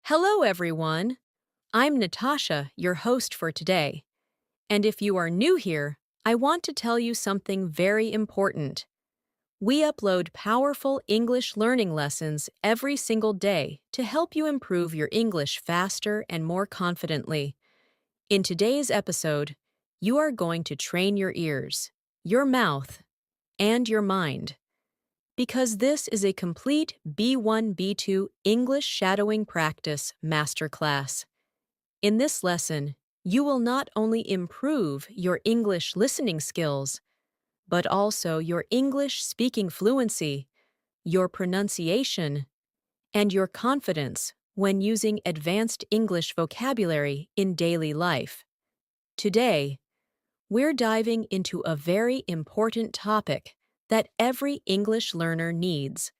Hello, everyone. I'm Natasha, your host for today. And if you are new here, I want to tell you something very important. We upload powerful English learning lessons every single day to help you improve your English faster and more confidently. In today's episode, you are going to train your ears, your mouth, and your mind. Because this is a complete B1 B2 English shadowing practice masterclass. In this lesson, you will not only improve your English listening skills, but also your English speaking fluency, your pronunciation, and your confidence when using advanced English vocabulary in daily life. Today, we're diving into a very important topic that every English learner needs.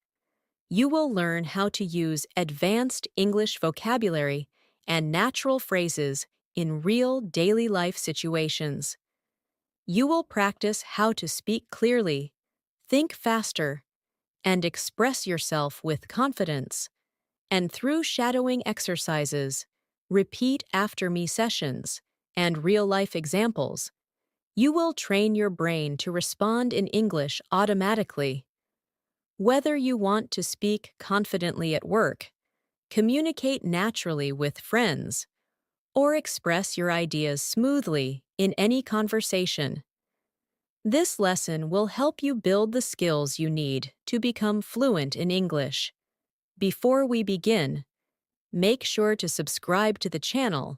You will learn how to use advanced English vocabulary and natural phrases in real daily life situations. You will practice how to speak clearly, think faster, and express yourself with confidence. And through shadowing exercises, repeat after me sessions, and real life examples, you will train your brain to respond in English automatically. Whether you want to speak confidently at work, communicate naturally with friends, or express your ideas smoothly in any conversation, this lesson will help you build the skills you need to become fluent in English. Before we begin, make sure to subscribe to the channel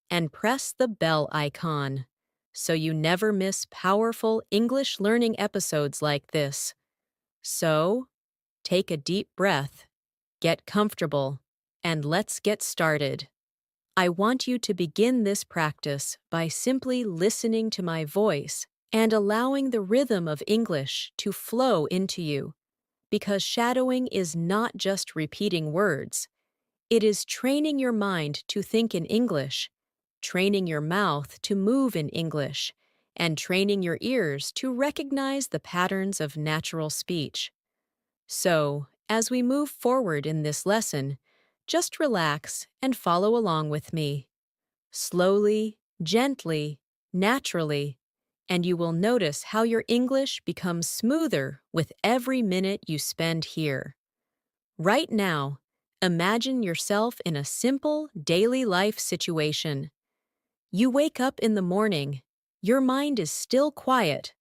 and press the bell icon so you never miss powerful English learning episodes like this. So, take a deep breath, get comfortable, and let's get started. I want you to begin this practice by simply listening to my voice and allowing the rhythm of English to flow into you, because shadowing is not just repeating words. It is training your mind to think in English, training your mouth to move in English, and training your ears to recognize the patterns of natural speech. So, as we move forward in this lesson, just relax and follow along with me. Slowly, gently, naturally, and you will notice how your English becomes smoother with every minute you spend here. Right now, imagine yourself in a simple daily life situation. You wake up in the morning, your mind is still quiet,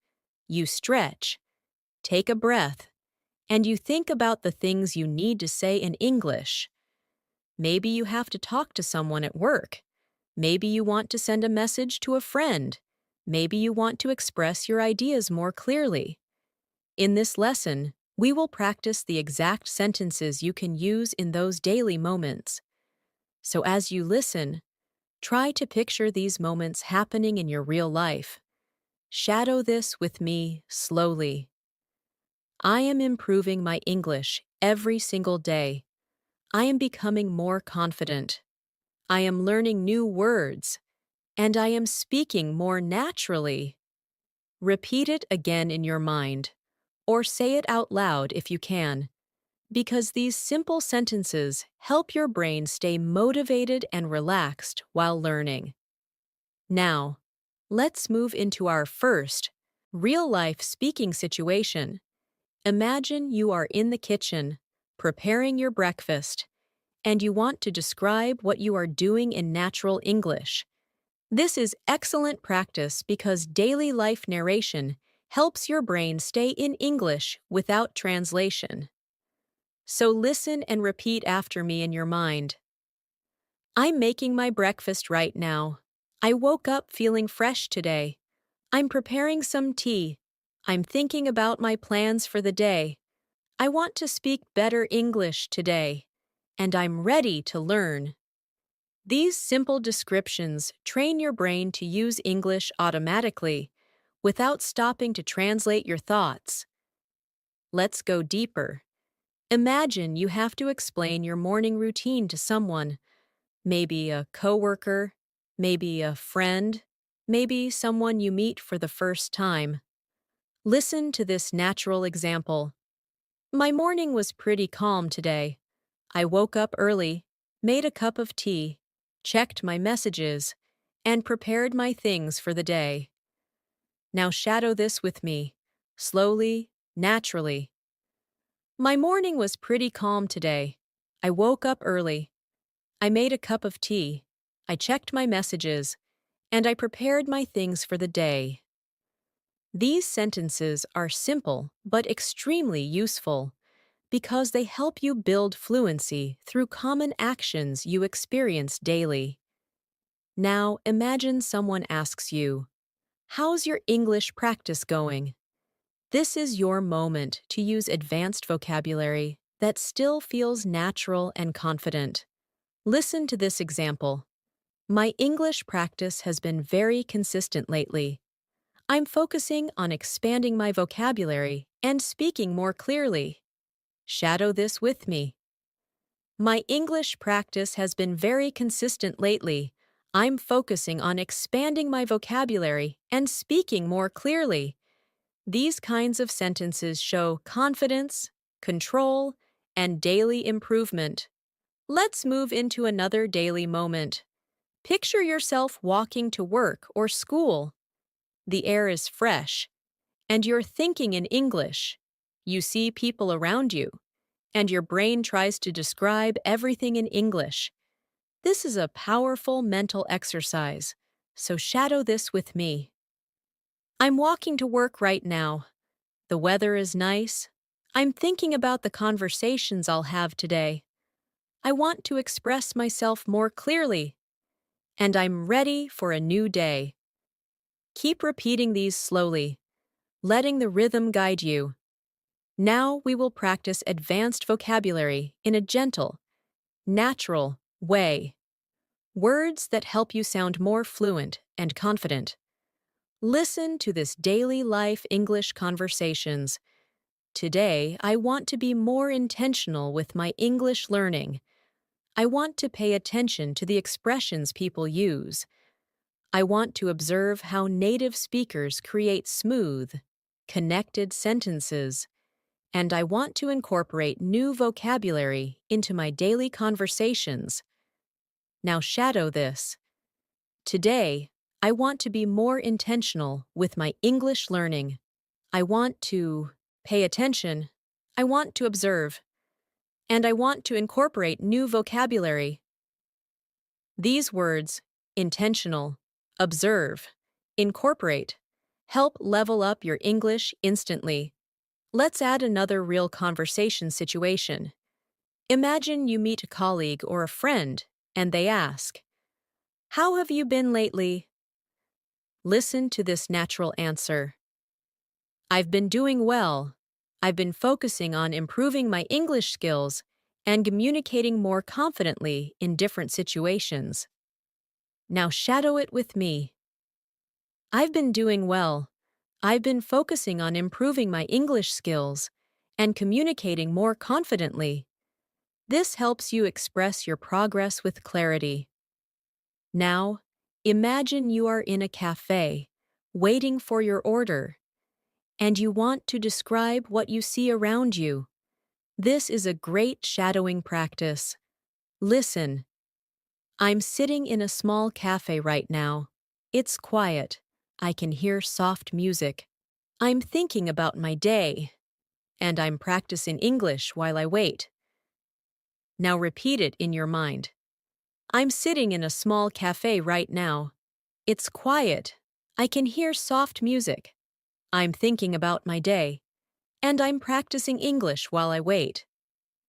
you stretch, take a breath, and you think about the things you need to say in English. Maybe you have to talk to someone at work. Maybe you want to send a message to a friend. Maybe you want to express your ideas more clearly. In this lesson, we will practice the exact sentences you can use in those daily moments. So as you listen, try to picture these moments happening in your real life. Shadow this with me slowly. I am improving my English every single day. I am becoming more confident. I am learning new words, and I am speaking more naturally. Repeat it again in your mind, or say it out loud if you can, because these simple sentences help your brain stay motivated and relaxed while learning. Now, let's move into our first, real-life speaking situation. Imagine you are in the kitchen, preparing your breakfast, and you want to describe what you are doing in natural English. This is excellent practice because daily life narration helps your brain stay in English without translation. So listen and repeat after me in your mind. I'm making my breakfast right now. I woke up feeling fresh today. I'm preparing some tea. I'm thinking about my plans for the day. I want to speak better English today, and I'm ready to learn. These simple descriptions train your brain to use English automatically, without stopping to translate your thoughts. Let's go deeper. Imagine you have to explain your morning routine to someone, maybe a coworker, maybe a friend, maybe someone you meet for the first time. Listen to this natural example. My morning was pretty calm today. I woke up early, made a cup of tea, checked my messages, and prepared my things for the day. Now shadow this with me, slowly, naturally. My morning was pretty calm today. I woke up early. I made a cup of tea. I checked my messages, and I prepared my things for the day. These sentences are simple but extremely useful because they help you build fluency through common actions you experience daily. Now imagine someone asks you, "How's your English practice going?" This is your moment to use advanced vocabulary that still feels natural and confident. Listen to this example. My English practice has been very consistent lately. I'm focusing on expanding my vocabulary and speaking more clearly. Shadow this with me. My English practice has been very consistent lately. I'm focusing on expanding my vocabulary and speaking more clearly. These kinds of sentences show confidence, control, and daily improvement. Let's move into another daily moment. Picture yourself walking to work or school. The air is fresh, and you're thinking in English. You see people around you, and your brain tries to describe everything in English. This is a powerful mental exercise, so shadow this with me. I'm walking to work right now. The weather is nice. I'm thinking about the conversations I'll have today. I want to express myself more clearly, and I'm ready for a new day. Keep repeating these slowly, letting the rhythm guide you. Now we will practice advanced vocabulary in a gentle, natural way. Words that help you sound more fluent and confident. Listen to this daily life English conversations. Today, I want to be more intentional with my English learning. I want to pay attention to the expressions people use. I want to observe how native speakers create smooth, connected sentences. And I want to incorporate new vocabulary into my daily conversations. Now shadow this. Today, I want to be more intentional with my English learning. I want to pay attention. I want to observe. And I want to incorporate new vocabulary. These words, intentional, observe, incorporate, help level up your English instantly. Let's add another real conversation situation. Imagine you meet a colleague or a friend, and they ask, "How have you been lately?" Listen to this natural answer. "I've been doing well. I've been focusing on improving my English skills and communicating more confidently in different situations." Now shadow it with me. I've been doing well. I've been focusing on improving my English skills and communicating more confidently. This helps you express your progress with clarity. Now, imagine you are in a cafe, waiting for your order, and you want to describe what you see around you. This is a great shadowing practice. Listen. I'm sitting in a small cafe right now. It's quiet. I can hear soft music. I'm thinking about my day, and I'm practicing English while I wait. Now repeat it in your mind. I'm sitting in a small cafe right now. It's quiet. I can hear soft music. I'm thinking about my day, and I'm practicing English while I wait.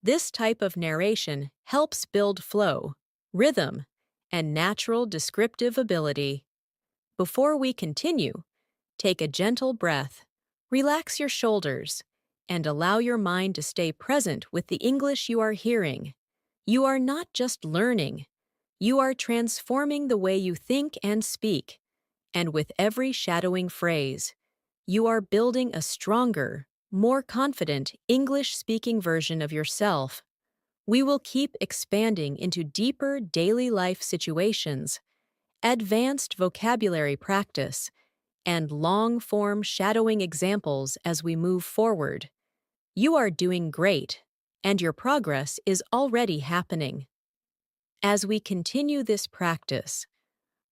This type of narration helps build flow, rhythm, and natural descriptive ability. Before we continue, take a gentle breath, relax your shoulders, and allow your mind to stay present with the English you are hearing. You are not just learning, you are transforming the way you think and speak. And with every shadowing phrase, you are building a stronger, more confident English-speaking version of yourself. We will keep expanding into deeper daily life situations, advanced vocabulary practice, and long-form shadowing examples as we move forward. You are doing great, and your progress is already happening. As we continue this practice,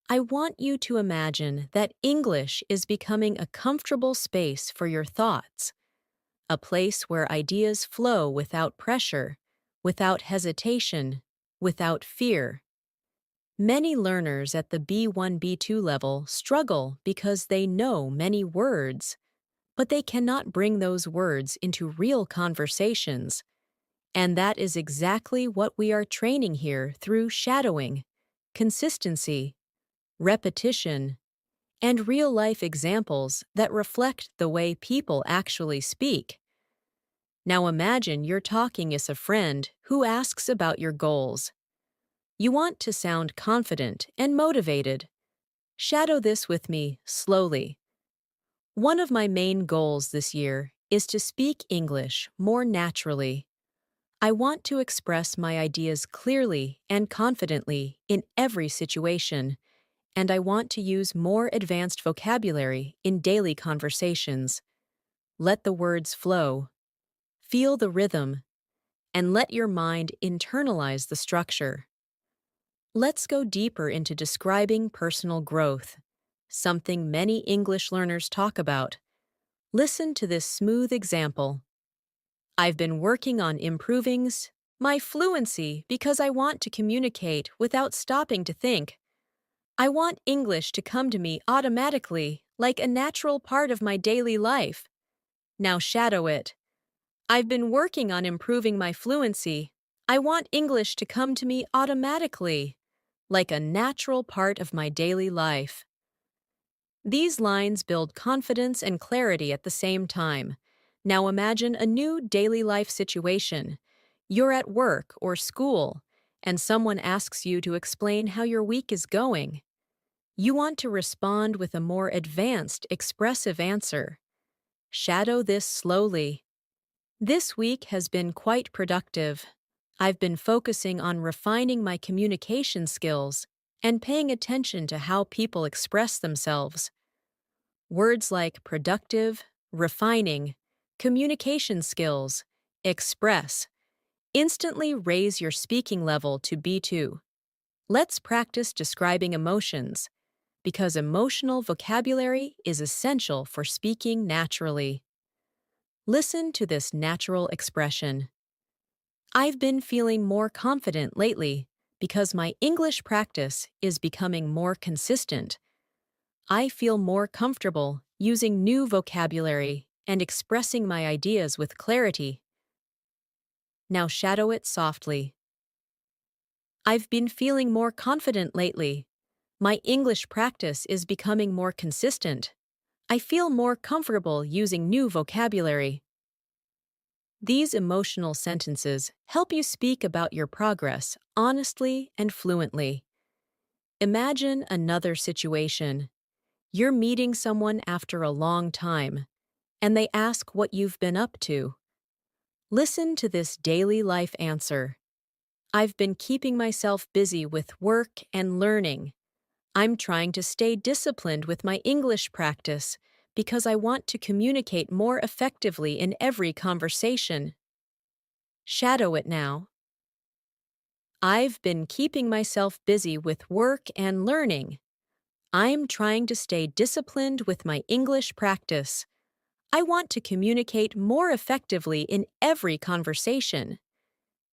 I want you to imagine that English is becoming a comfortable space for your thoughts, a place where ideas flow without pressure, without hesitation, without fear. Many learners at the B1 B2 level struggle because they know many words, but they cannot bring those words into real conversations. And that is exactly what we are training here through shadowing, consistency, repetition, and real-life examples that reflect the way people actually speak. Now imagine you're talking as a friend who asks about your goals. You want to sound confident and motivated. Shadow this with me slowly. One of my main goals this year is to speak English more naturally. I want to express my ideas clearly and confidently in every situation, and I want to use more advanced vocabulary in daily conversations. Let the words flow, feel the rhythm, and let your mind internalize the structure. Let's go deeper into describing personal growth, something many English learners talk about. Listen to this smooth example. I've been working on improving my fluency because I want to communicate without stopping to think. I want English to come to me automatically, like a natural part of my daily life. Now shadow it. I've been working on improving my fluency. I want English to come to me automatically, like a natural part of my daily life. These lines build confidence and clarity at the same time. Now imagine a new daily life situation. You're at work or school, and someone asks you to explain how your week is going. You want to respond with a more advanced, expressive answer. Shadow this slowly. This week has been quite productive. I've been focusing on refining my communication skills and paying attention to how people express themselves. Words like productive, refining, communication skills, express, instantly raise your speaking level to B2. Let's practice describing emotions, because emotional vocabulary is essential for speaking naturally. Listen to this natural expression. I've been feeling more confident lately because my English practice is becoming more consistent. I feel more comfortable using new vocabulary and expressing my ideas with clarity. Now shadow it softly. I've been feeling more confident lately. My English practice is becoming more consistent. I feel more comfortable using new vocabulary. These emotional sentences help you speak about your progress honestly and fluently. Imagine another situation. You're meeting someone after a long time, and they ask what you've been up to. Listen to this daily life answer. I've been keeping myself busy with work and learning. I'm trying to stay disciplined with my English practice because I want to communicate more effectively in every conversation. Shadow it now. I've been keeping myself busy with work and learning. I'm trying to stay disciplined with my English practice. I want to communicate more effectively in every conversation.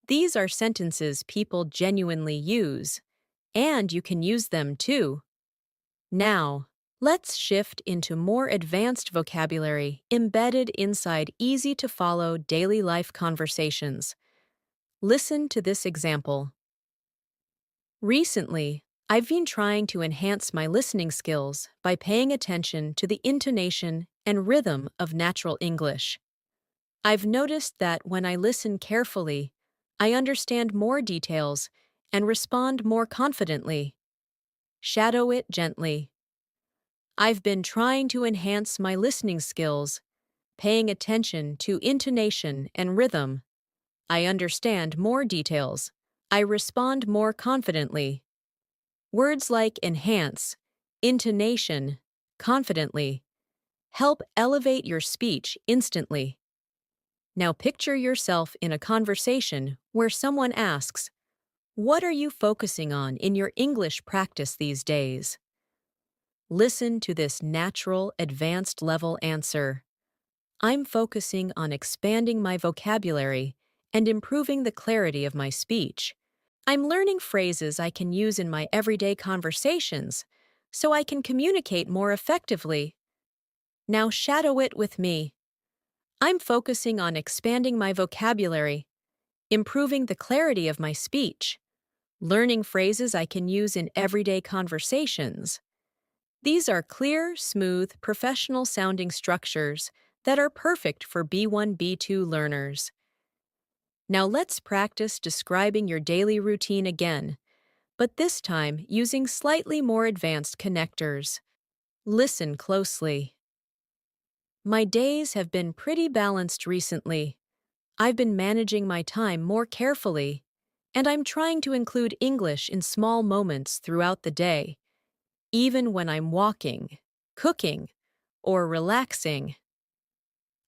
These are sentences people genuinely use, and you can use them too. Now, let's shift into more advanced vocabulary embedded inside easy-to-follow daily life conversations. Listen to this example. Recently, I've been trying to enhance my listening skills by paying attention to the intonation and rhythm of natural English. I've noticed that when I listen carefully, I understand more details and respond more confidently. Shadow it gently. I've been trying to enhance my listening skills, paying attention to intonation and rhythm. I understand more details. I respond more confidently. Words like enhance, intonation, confidently help elevate your speech instantly. Now picture yourself in a conversation where someone asks, What are you focusing on in your English practice these days? Listen to this natural, advanced level answer. I'm focusing on expanding my vocabulary and improving the clarity of my speech. I'm learning phrases I can use in my everyday conversations so I can communicate more effectively. Now shadow it with me. I'm focusing on expanding my vocabulary, improving the clarity of my speech, learning phrases I can use in everyday conversations. These are clear, smooth, professional-sounding structures that are perfect for B1, B2 learners. Now let's practice describing your daily routine again, but this time using slightly more advanced connectors. Listen closely. My days have been pretty balanced recently. I've been managing my time more carefully, and I'm trying to include English in small moments throughout the day, even when I'm walking, cooking, or relaxing.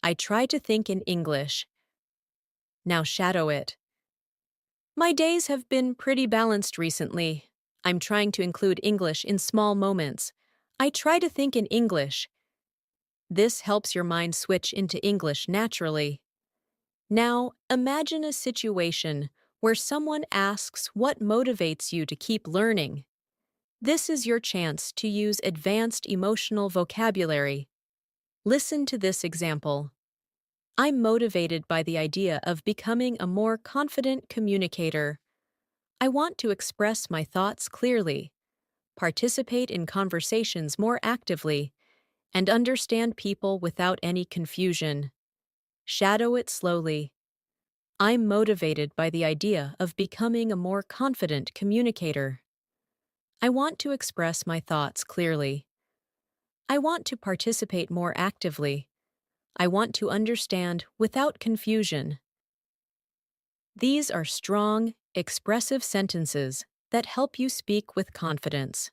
I try to think in English. Now shadow it. My days have been pretty balanced recently. I'm trying to include English in small moments. I try to think in English. This helps your mind switch into English naturally. Now, imagine a situation where someone asks what motivates you to keep learning. This is your chance to use advanced emotional vocabulary. Listen to this example. I'm motivated by the idea of becoming a more confident communicator. I want to express my thoughts clearly, participate in conversations more actively, and understand people without any confusion. Shadow it slowly. I'm motivated by the idea of becoming a more confident communicator. I want to express my thoughts clearly. I want to participate more actively. I want to understand without confusion. These are strong, expressive sentences that help you speak with confidence.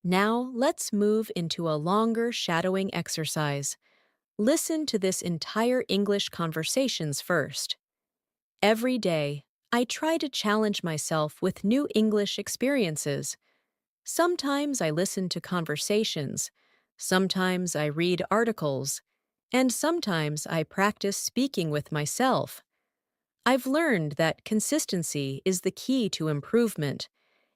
Now, let's move into a longer shadowing exercise. Listen to this entire English conversations first. Every day, I try to challenge myself with new English experiences. Sometimes I listen to conversations, sometimes I read articles, and sometimes I practice speaking with myself. I've learned that consistency is the key to improvement,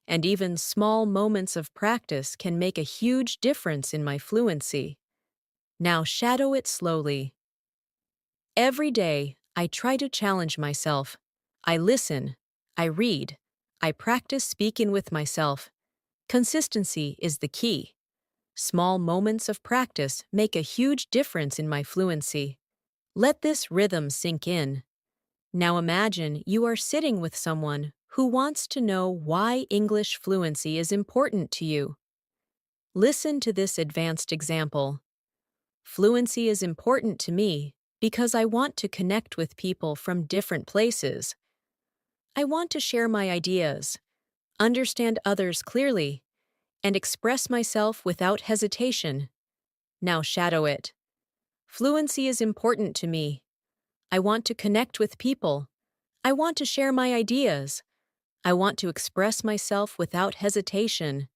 and even small moments of practice can make a huge difference in my fluency. Now shadow it slowly. Every day, I try to challenge myself. I listen, I read, I practice speaking with myself. Consistency is the key. Small moments of practice make a huge difference in my fluency. Let this rhythm sink in. Now imagine you are sitting with someone who wants to know why English fluency is important to you. Listen to this advanced example. Fluency is important to me because I want to connect with people from different places. I want to share my ideas, understand others clearly, and express myself without hesitation. Now shadow it. Fluency is important to me. I want to connect with people. I want to share my ideas. I want to express myself without hesitation.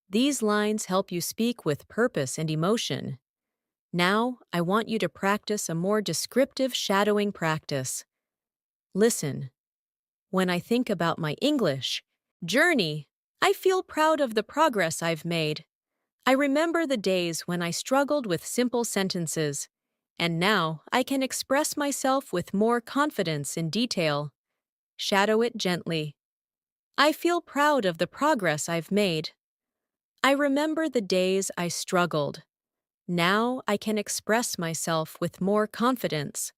These lines help you speak with purpose and emotion. Now, I want you to practice a more descriptive shadowing practice. Listen. When I think about my English journey, I feel proud of the progress I've made. I remember the days when I struggled with simple sentences, and now I can express myself with more confidence and detail. Shadow it gently. I feel proud of the progress I've made. I remember the days I struggled. Now I can express myself with more confidence.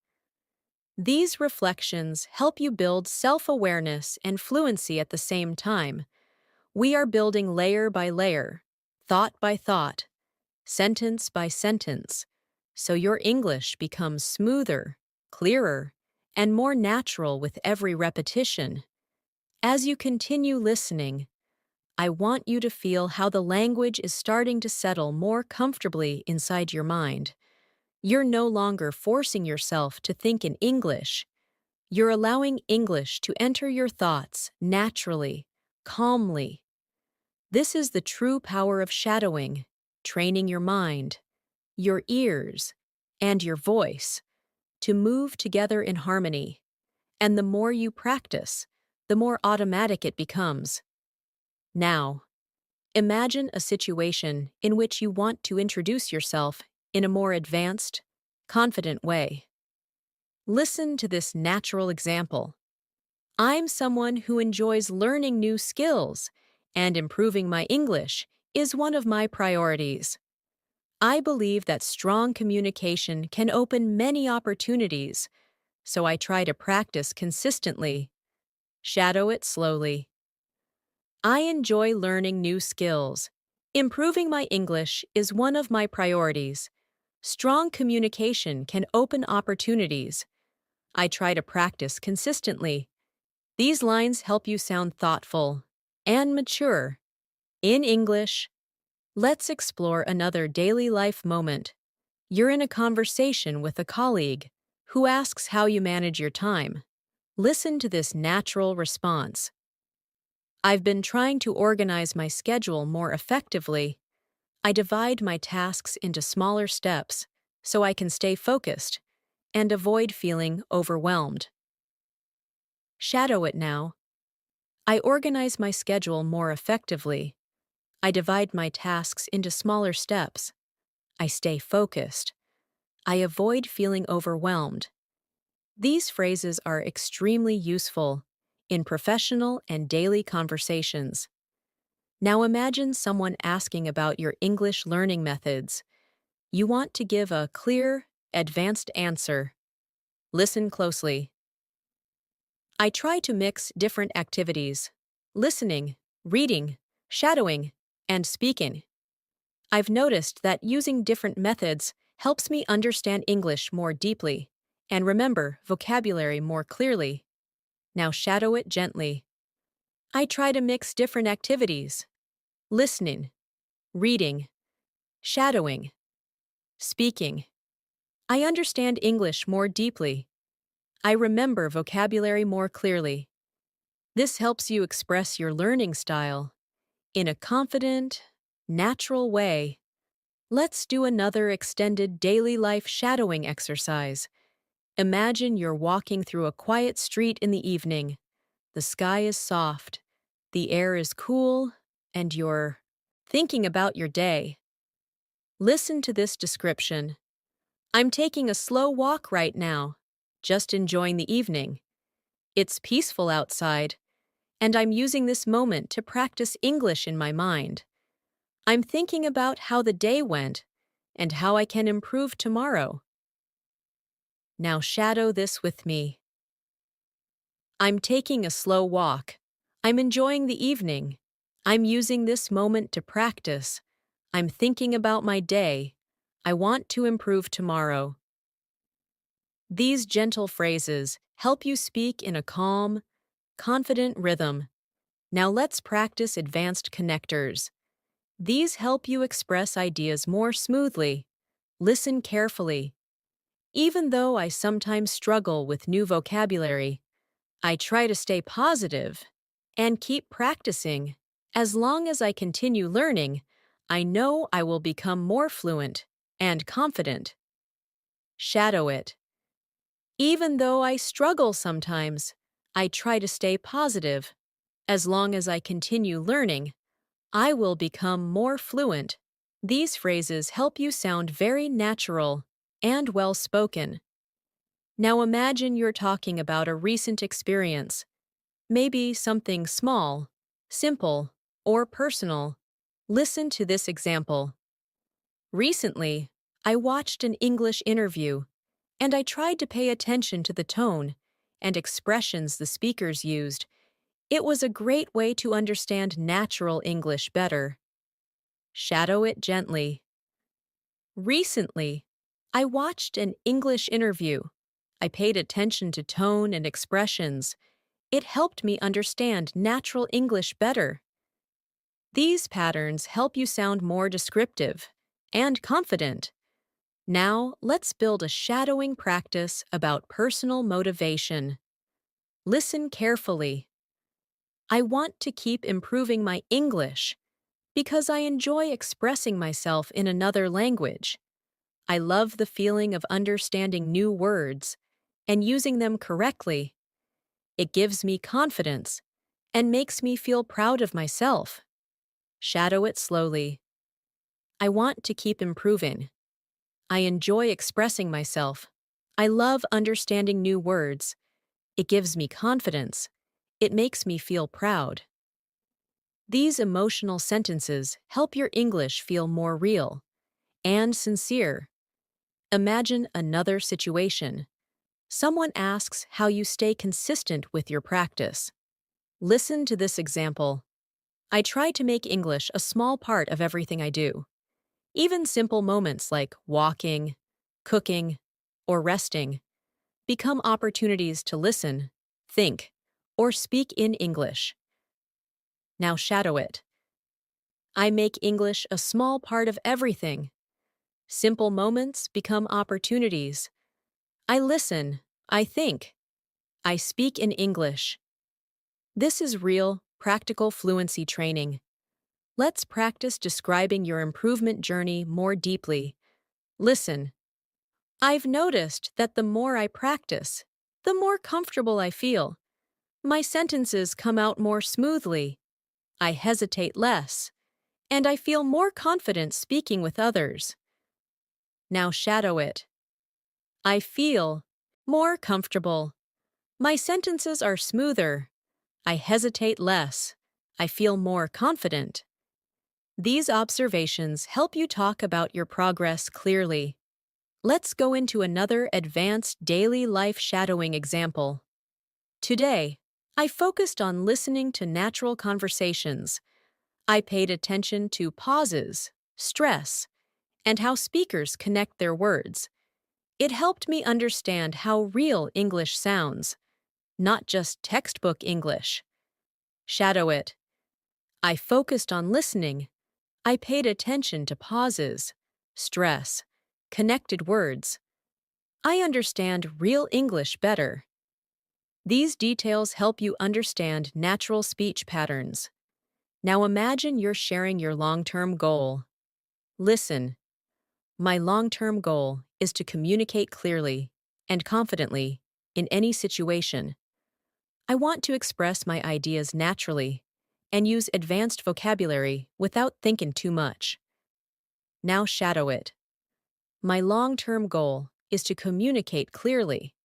These reflections help you build self-awareness and fluency at the same time. We are building layer by layer, thought by thought, sentence by sentence, so your English becomes smoother, clearer, and more natural with every repetition. As you continue listening, I want you to feel how the language is starting to settle more comfortably inside your mind. You're no longer forcing yourself to think in English. You're allowing English to enter your thoughts naturally, calmly. This is the true power of shadowing, training your mind, your ears, and your voice to move together in harmony. And the more you practice, the more automatic it becomes. Now, imagine a situation in which you want to introduce yourself in a more advanced, confident way. Listen to this natural example. I'm someone who enjoys learning new skills, and improving my English is one of my priorities. I believe that strong communication can open many opportunities, so I try to practice consistently. Shadow it slowly. I enjoy learning new skills. Improving my English is one of my priorities. Strong communication can open opportunities. I try to practice consistently. These lines help you sound thoughtful and mature. In English, let's explore another daily life moment. You're in a conversation with a colleague who asks how you manage your time. Listen to this natural response. I've been trying to organize my schedule more effectively. I divide my tasks into smaller steps so I can stay focused and avoid feeling overwhelmed. Shadow it now. I organize my schedule more effectively. I divide my tasks into smaller steps. I stay focused. I avoid feeling overwhelmed. These phrases are extremely useful in professional and daily conversations. Now imagine someone asking about your English learning methods. You want to give a clear, advanced answer. Listen closely. I try to mix different activities: listening, reading, shadowing, and speaking. I've noticed that using different methods helps me understand English more deeply and remember vocabulary more clearly. Now shadow it gently. I try to mix different activities: listening, reading, shadowing, speaking. I understand English more deeply. I remember vocabulary more clearly. This helps you express your learning style in a confident, natural way. Let's do another extended daily life shadowing exercise. Imagine you're walking through a quiet street in the evening. The sky is soft, the air is cool, and you're thinking about your day. Listen to this description. I'm taking a slow walk right now, just enjoying the evening. It's peaceful outside, and I'm using this moment to practice English in my mind. I'm thinking about how the day went and how I can improve tomorrow. Now shadow this with me. I'm taking a slow walk. I'm enjoying the evening. I'm using this moment to practice. I'm thinking about my day. I want to improve tomorrow. These gentle phrases help you speak in a calm, confident rhythm. Now let's practice advanced connectors. These help you express ideas more smoothly. Listen carefully. Even though I sometimes struggle with new vocabulary, I try to stay positive and keep practicing. As long as I continue learning, I know I will become more fluent and confident. Shadow it. Even though I struggle sometimes, I try to stay positive. As long as I continue learning, I will become more fluent. These phrases help you sound very natural and well-spoken. Now imagine you're talking about a recent experience, maybe something small, simple, or personal. Listen to this example. Recently, I watched an English interview, and I tried to pay attention to the tone and expressions the speakers used. It was a great way to understand natural English better. Shadow it gently. Recently, I watched an English interview. I paid attention to tone and expressions. It helped me understand natural English better. These patterns help you sound more descriptive and confident. Now, let's build a shadowing practice about personal motivation. Listen carefully. I want to keep improving my English because I enjoy expressing myself in another language. I love the feeling of understanding new words and using them correctly. It gives me confidence and makes me feel proud of myself. Shadow it slowly. I want to keep improving. I enjoy expressing myself. I love understanding new words. It gives me confidence. It makes me feel proud. These emotional sentences help your English feel more real and sincere. Imagine another situation. Someone asks how you stay consistent with your practice. Listen to this example. I try to make English a small part of everything I do. Even simple moments like walking, cooking, or resting become opportunities to listen, think, or speak in English. Now shadow it. I make English a small part of everything. Simple moments become opportunities. I listen, I think, I speak in English. This is real, practical fluency training. Let's practice describing your improvement journey more deeply. Listen. I've noticed that the more I practice, the more comfortable I feel. My sentences come out more smoothly. I hesitate less, and I feel more confident speaking with others. Now shadow it. I feel more comfortable. My sentences are smoother. I hesitate less. I feel more confident. These observations help you talk about your progress clearly. Let's go into another advanced daily life shadowing example. Today, I focused on listening to natural conversations. I paid attention to pauses, stress, and how speakers connect their words. It helped me understand how real English sounds, not just textbook English. Shadow it. I focused on listening. I paid attention to pauses, stress, connected words. I understand real English better. These details help you understand natural speech patterns. Now imagine you're sharing your long-term goal. Listen. My long-term goal is to communicate clearly and confidently in any situation. I want to express my ideas naturally and use advanced vocabulary without thinking too much. Now shadow it. My long-term goal is to communicate clearly.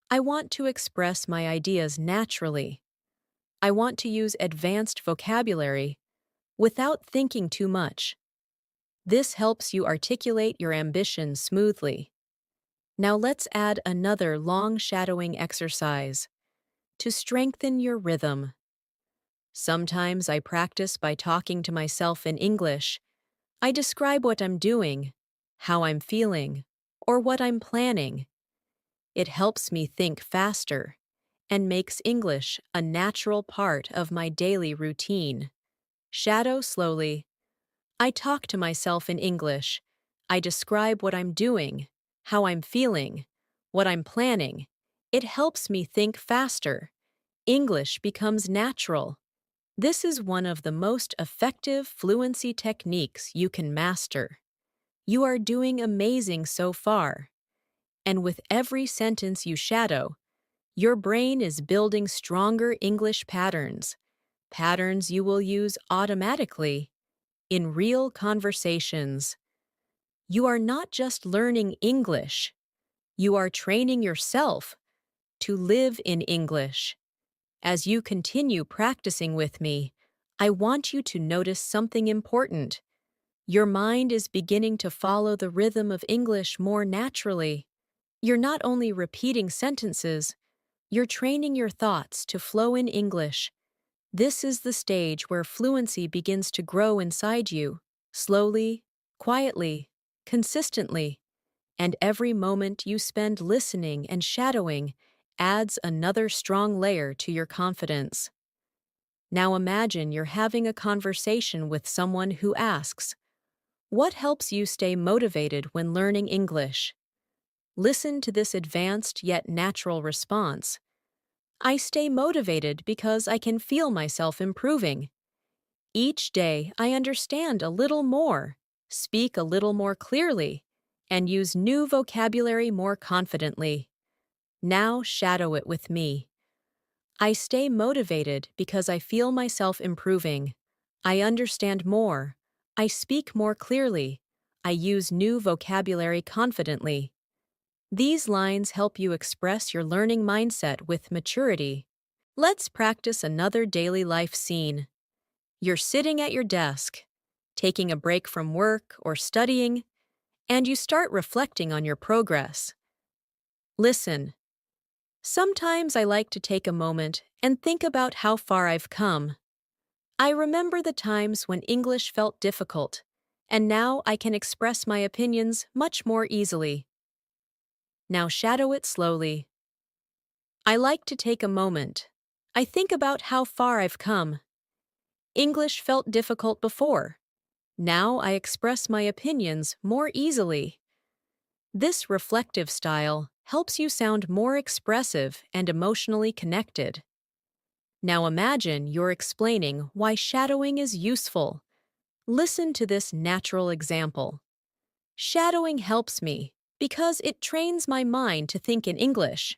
I want to express my ideas naturally. I want to use advanced vocabulary without thinking too much. This helps you articulate your ambition smoothly. Now let's add another long shadowing exercise to strengthen your rhythm. Sometimes I practice by talking to myself in English. I describe what I'm doing, how I'm feeling, or what I'm planning. It helps me think faster and makes English a natural part of my daily routine. Shadow slowly. I talk to myself in English. I describe what I'm doing, how I'm feeling, what I'm planning. It helps me think faster. English becomes natural. This is one of the most effective fluency techniques you can master. You are doing amazing so far. And with every sentence you shadow, your brain is building stronger English patterns, patterns you will use automatically in real conversations. You are not just learning English, you are training yourself to live in English. As you continue practicing with me, I want you to notice something important. Your mind is beginning to follow the rhythm of English more naturally. You're not only repeating sentences, you're training your thoughts to flow in English. This is the stage where fluency begins to grow inside you, slowly, quietly, consistently, and every moment you spend listening and shadowing adds another strong layer to your confidence. Now imagine you're having a conversation with someone who asks, "What helps you stay motivated when learning English?" Listen to this advanced yet natural response. I stay motivated because I can feel myself improving. Each day, I understand a little more, speak a little more clearly, and use new vocabulary more confidently. Now shadow it with me. I stay motivated because I feel myself improving. I understand more. I speak more clearly. I use new vocabulary confidently. These lines help you express your learning mindset with maturity. Let's practice another daily life scene. You're sitting at your desk, taking a break from work or studying, and you start reflecting on your progress. Listen. Sometimes I like to take a moment and think about how far I've come. I remember the times when English felt difficult, and now I can express my opinions much more easily. Now shadow it slowly. I like to take a moment. I think about how far I've come. English felt difficult before. Now I express my opinions more easily. This reflective style helps you sound more expressive and emotionally connected. Now imagine you're explaining why shadowing is useful. Listen to this natural example. Shadowing helps me because it trains my mind to think in English.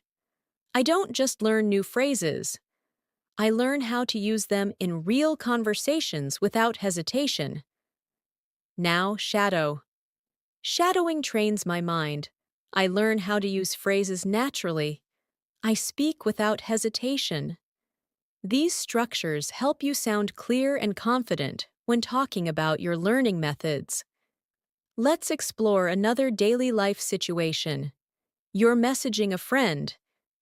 I don't just learn new phrases. I learn how to use them in real conversations without hesitation. Now shadow. Shadowing trains my mind. I learn how to use phrases naturally. I speak without hesitation. These structures help you sound clear and confident when talking about your learning methods. Let's explore another daily life situation. You're messaging a friend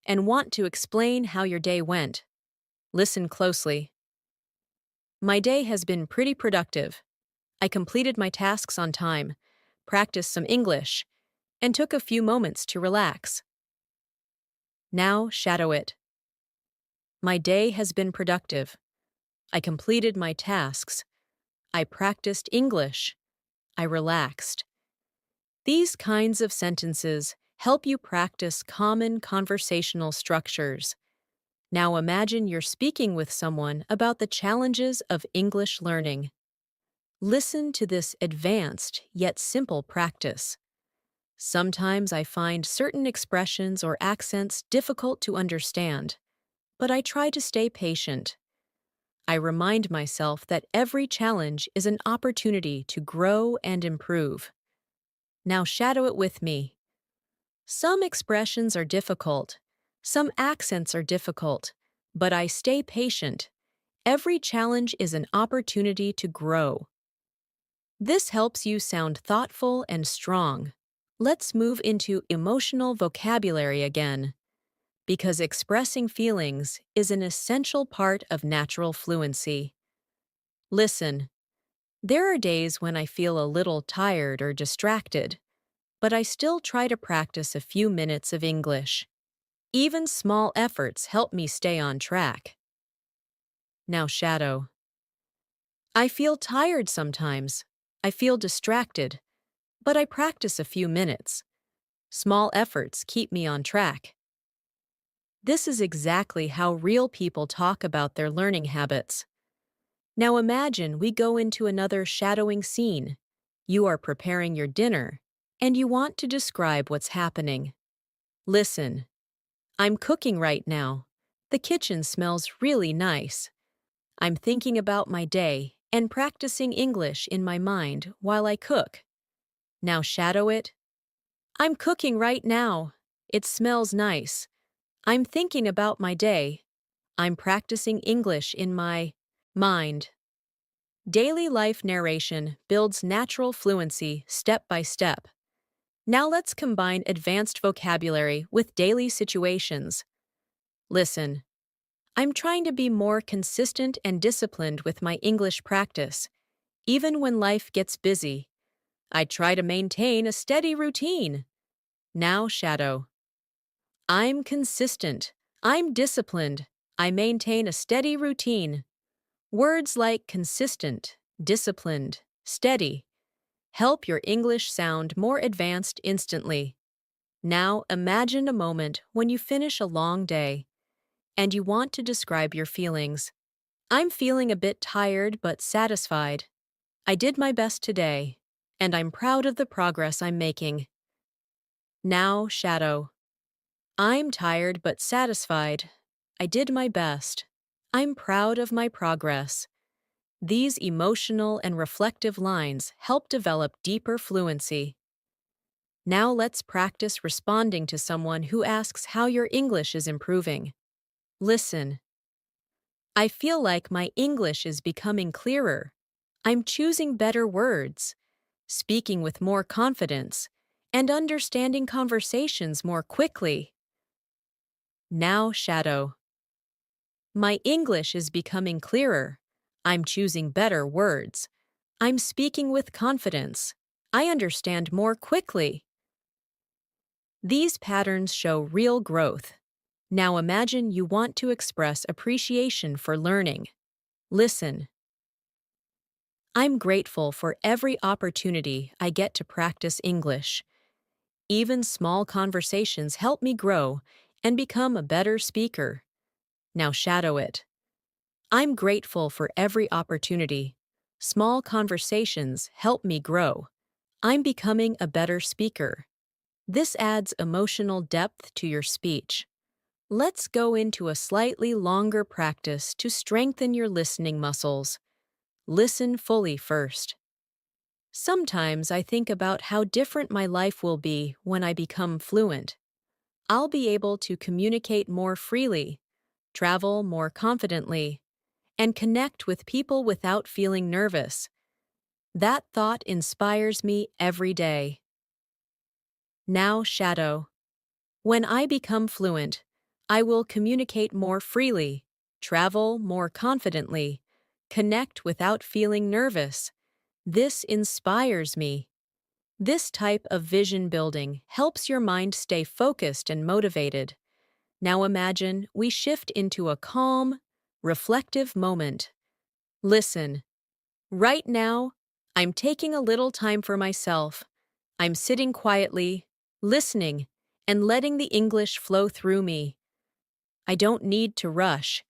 and want to explain how your day went. Listen closely. My day has been pretty productive. I completed my tasks on time, practiced some English, and took a few moments to relax. Now shadow it. My day has been productive. I completed my tasks. I practiced English. I relaxed. These kinds of sentences help you practice common conversational structures. Now imagine you're speaking with someone about the challenges of English learning. Listen to this advanced yet simple practice. Sometimes I find certain expressions or accents difficult to understand, but I try to stay patient. I remind myself that every challenge is an opportunity to grow and improve. Now shadow it with me. Some expressions are difficult, some accents are difficult, but I stay patient. Every challenge is an opportunity to grow. This helps you sound thoughtful and strong. Let's move into emotional vocabulary again, because expressing feelings is an essential part of natural fluency. Listen. There are days when I feel a little tired or distracted, but I still try to practice a few minutes of English. Even small efforts help me stay on track. Now shadow. I feel tired sometimes. I feel distracted, but I practice a few minutes. Small efforts keep me on track. This is exactly how real people talk about their learning habits. Now imagine we go into another shadowing scene. You are preparing your dinner, and you want to describe what's happening. Listen. I'm cooking right now. The kitchen smells really nice. I'm thinking about my day and practicing English in my mind while I cook. Now shadow it. I'm cooking right now. It smells nice. I'm thinking about my day. I'm practicing English in my mind. Daily life narration builds natural fluency step by step. Now let's combine advanced vocabulary with daily situations. Listen. I'm trying to be more consistent and disciplined with my English practice, even when life gets busy. I try to maintain a steady routine. Now shadow. I'm consistent. I'm disciplined. I maintain a steady routine. Words like consistent, disciplined, steady help your English sound more advanced instantly. Now imagine a moment when you finish a long day and you want to describe your feelings. I'm feeling a bit tired but satisfied. I did my best today, and I'm proud of the progress I'm making. Now, shadow. I'm tired but satisfied. I did my best. I'm proud of my progress. These emotional and reflective lines help develop deeper fluency. Now let's practice responding to someone who asks how your English is improving. Listen. I feel like my English is becoming clearer. I'm choosing better words, speaking with more confidence, and understanding conversations more quickly. Now, shadow. My English is becoming clearer. I'm choosing better words. I'm speaking with confidence. I understand more quickly. These patterns show real growth. Now imagine you want to express appreciation for learning. Listen. I'm grateful for every opportunity I get to practice English. Even small conversations help me grow and become a better speaker. Now shadow it. I'm grateful for every opportunity. Small conversations help me grow. I'm becoming a better speaker. This adds emotional depth to your speech. Let's go into a slightly longer practice to strengthen your listening muscles. Listen fully first. Sometimes I think about how different my life will be when I become fluent. I'll be able to communicate more freely, travel more confidently, and connect with people without feeling nervous. That thought inspires me every day. Now, shadow. When I become fluent, I will communicate more freely, travel more confidently, connect without feeling nervous. This inspires me. This type of vision building helps your mind stay focused and motivated. Now imagine we shift into a calm, reflective moment. Listen. Right now, I'm taking a little time for myself. I'm sitting quietly, listening, and letting the English flow through me. I don't need to rush.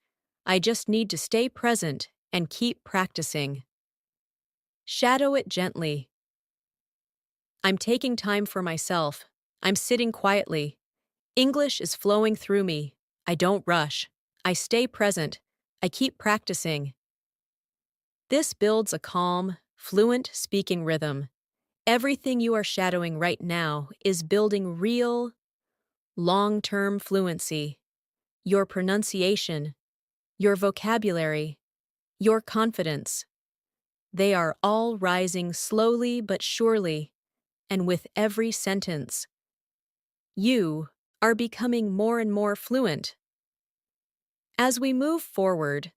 I just need to stay present and keep practicing. Shadow it gently. I'm taking time for myself. I'm sitting quietly. English is flowing through me. I don't rush. I stay present. I keep practicing. This builds a calm, fluent speaking rhythm. Everything you are shadowing right now is building real, long-term fluency. Your pronunciation, your vocabulary, your confidence. They are all rising slowly but surely, and with every sentence. You are becoming more and more fluent. As we move forward,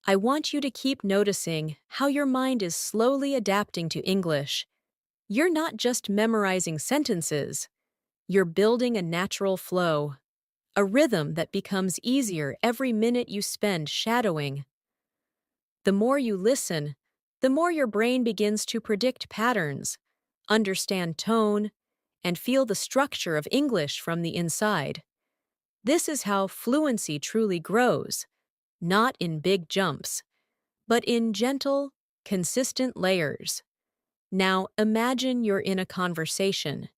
I want you to keep noticing how your mind is slowly adapting to English. You're not just memorizing sentences, you're building a natural flow, a rhythm that becomes easier every minute you spend shadowing. The more you listen, the more your brain begins to predict patterns, understand tone, and feel the structure of English from the inside. This is how fluency truly grows, not in big jumps, but in gentle, consistent layers. Now imagine you're in a conversation,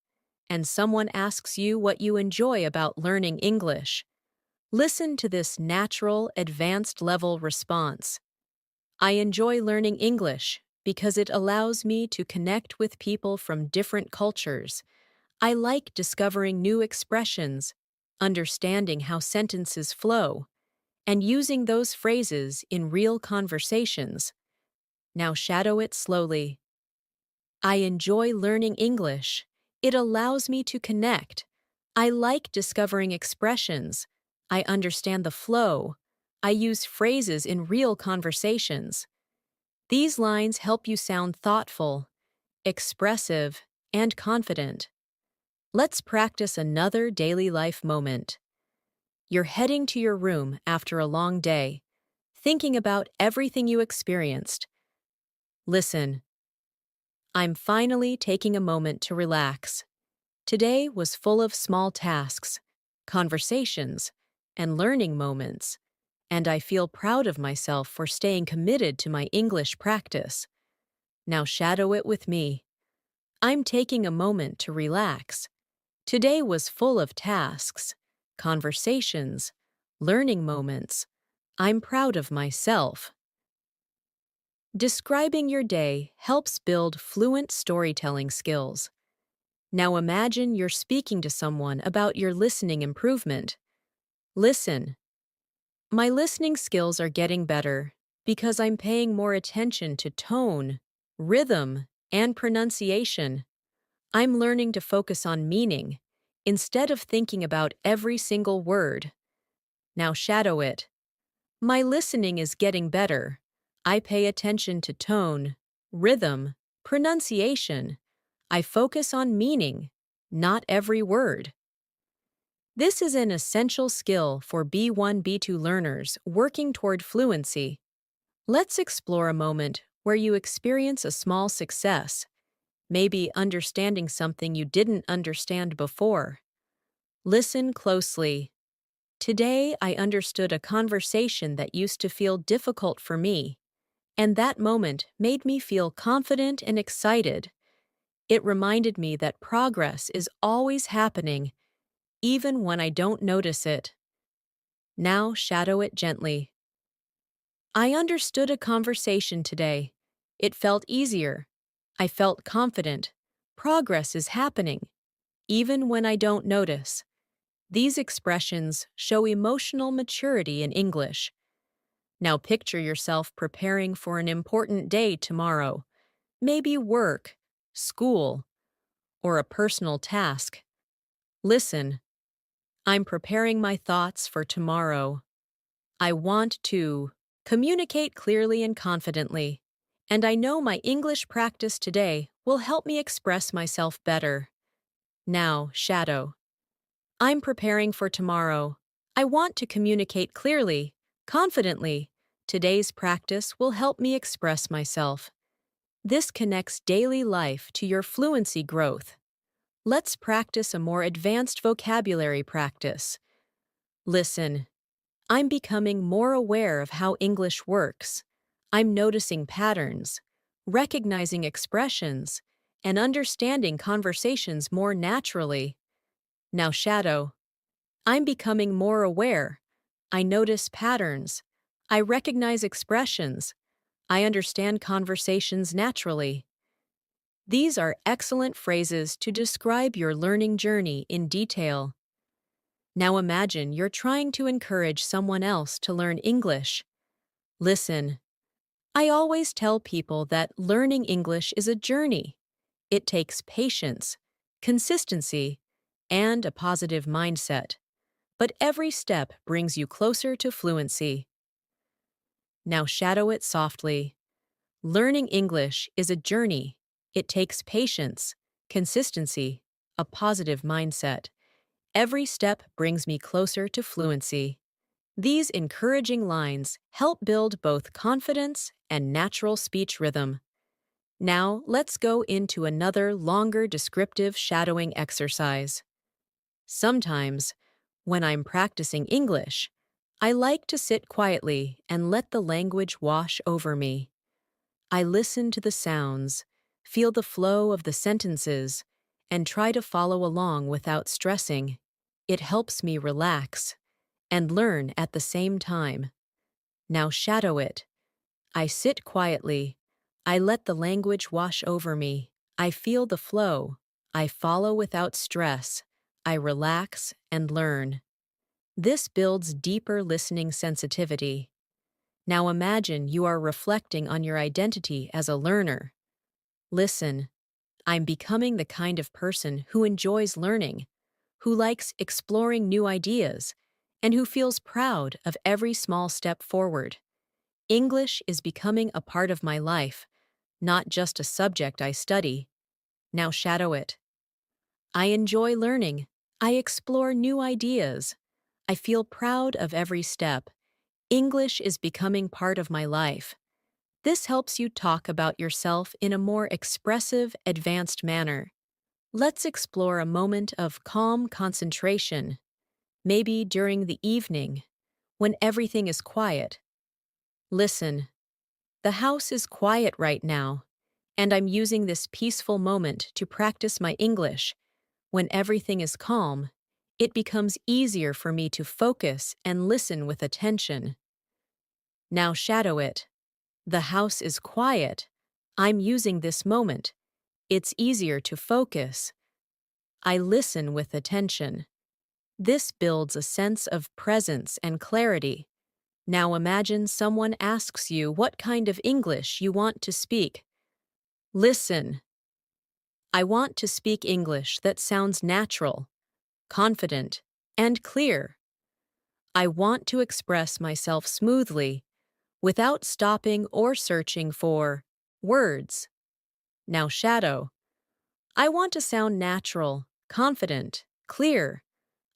and someone asks you what you enjoy about learning English. Listen to this natural, advanced level response. I enjoy learning English because it allows me to connect with people from different cultures. I like discovering new expressions, understanding how sentences flow, and using those phrases in real conversations. Now shadow it slowly. I enjoy learning English. It allows me to connect. I like discovering expressions. I understand the flow. I use phrases in real conversations. These lines help you sound thoughtful, expressive, and confident. Let's practice another daily life moment. You're heading to your room after a long day, thinking about everything you experienced. Listen. I'm finally taking a moment to relax. Today was full of small tasks, conversations, and learning moments, and I feel proud of myself for staying committed to my English practice. Now shadow it with me. I'm taking a moment to relax. Today was full of tasks, conversations, learning moments. I'm proud of myself. Describing your day helps build fluent storytelling skills. Now imagine you're speaking to someone about your listening improvement. Listen. My listening skills are getting better because I'm paying more attention to tone, rhythm, and pronunciation. I'm learning to focus on meaning instead of thinking about every single word. Now shadow it. My listening is getting better. I pay attention to tone, rhythm, pronunciation. I focus on meaning, not every word. This is an essential skill for B1, B2 learners working toward fluency. Let's explore a moment where you experience a small success, maybe understanding something you didn't understand before. Listen closely. Today, I understood a conversation that used to feel difficult for me, and that moment made me feel confident and excited. It reminded me that progress is always happening, even when I don't notice it. Now shadow it gently. I understood a conversation today. It felt easier. I felt confident. Progress is happening, even when I don't notice. These expressions show emotional maturity in English. Now picture yourself preparing for an important day tomorrow, maybe work, school, or a personal task. Listen. I'm preparing my thoughts for tomorrow. I want to communicate clearly and confidently, and I know my English practice today will help me express myself better. Now, shadow. I'm preparing for tomorrow. I want to communicate clearly, confidently. Today's practice will help me express myself. This connects daily life to your fluency growth. Let's practice a more advanced vocabulary practice. Listen. I'm becoming more aware of how English works. I'm noticing patterns, recognizing expressions, and understanding conversations more naturally. Now shadow. I'm becoming more aware. I notice patterns. I recognize expressions. I understand conversations naturally. These are excellent phrases to describe your learning journey in detail. Now imagine you're trying to encourage someone else to learn English. Listen. I always tell people that learning English is a journey. It takes patience, consistency, and a positive mindset. But every step brings you closer to fluency. Now shadow it softly. Learning English is a journey. It takes patience, consistency, a positive mindset. Every step brings me closer to fluency. These encouraging lines help build both confidence and natural speech rhythm. Now, let's go into another longer descriptive shadowing exercise. Sometimes, when I'm practicing English, I like to sit quietly and let the language wash over me. I listen to the sounds, feel the flow of the sentences, and try to follow along without stressing. It helps me relax and learn at the same time. Now shadow it. I sit quietly. I let the language wash over me. I feel the flow. I follow without stress. I relax and learn. This builds deeper listening sensitivity. Now imagine you are reflecting on your identity as a learner. Listen. I'm becoming the kind of person who enjoys learning, who likes exploring new ideas, and who feels proud of every small step forward. English is becoming a part of my life, not just a subject I study. Now shadow it. I enjoy learning. I explore new ideas. I feel proud of every step. English is becoming part of my life. This helps you talk about yourself in a more expressive, advanced manner. Let's explore a moment of calm concentration. maybe during the evening, when everything is quiet. Listen, the house is quiet right now, and I'm using this peaceful moment to practice my English. When everything is calm, it becomes easier for me to focus and listen with attention. Now shadow it. The house is quiet. I'm using this moment. It's easier to focus. I listen with attention. This builds a sense of presence and clarity. Now imagine someone asks you what kind of English you want to speak. Listen. I want to speak English that sounds natural, confident, and clear. I want to express myself smoothly, without stopping or searching for words. Now shadow. I want to sound natural, confident, clear.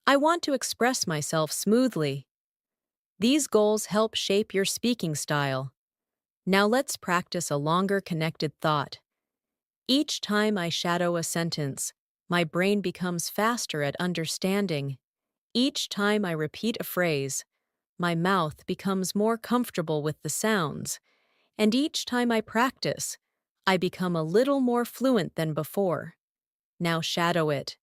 I want to express myself smoothly. These goals help shape your speaking style. Now let's practice a longer connected thought. Each time I shadow a sentence, my brain becomes faster at understanding. Each time I repeat a phrase, my mouth becomes more comfortable with the sounds. And each time I practice, I become a little more fluent than before. Now shadow it.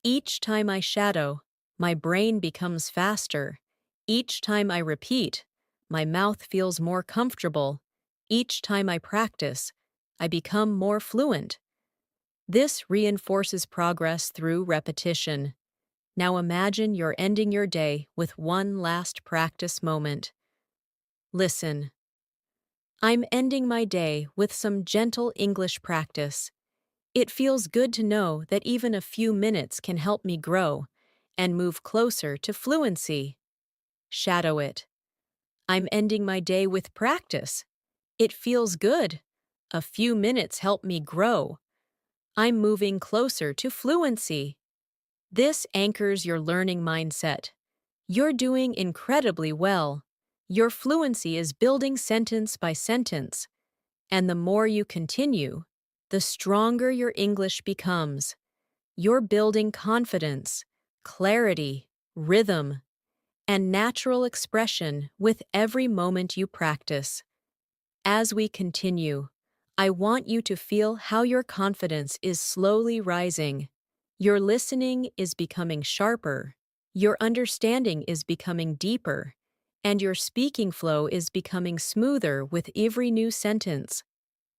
Each time I shadow, my brain becomes faster. Each time I repeat, my mouth feels more comfortable. Each time I practice, I become more fluent. This reinforces progress through repetition. Now imagine you're ending your day with one last practice moment. Listen. I'm ending my day with some gentle English practice. It feels good to know that even a few minutes can help me grow and move closer to fluency. Shadow it. I'm ending my day with practice. It feels good. A few minutes help me grow. I'm moving closer to fluency. This anchors your learning mindset. You're doing incredibly well. Your fluency is building sentence by sentence. And the more you continue, the stronger your English becomes. You're building confidence, clarity, rhythm, and natural expression with every moment you practice. As we continue, I want you to feel how your confidence is slowly rising. Your listening is becoming sharper, your understanding is becoming deeper, and your speaking flow is becoming smoother with every new sentence.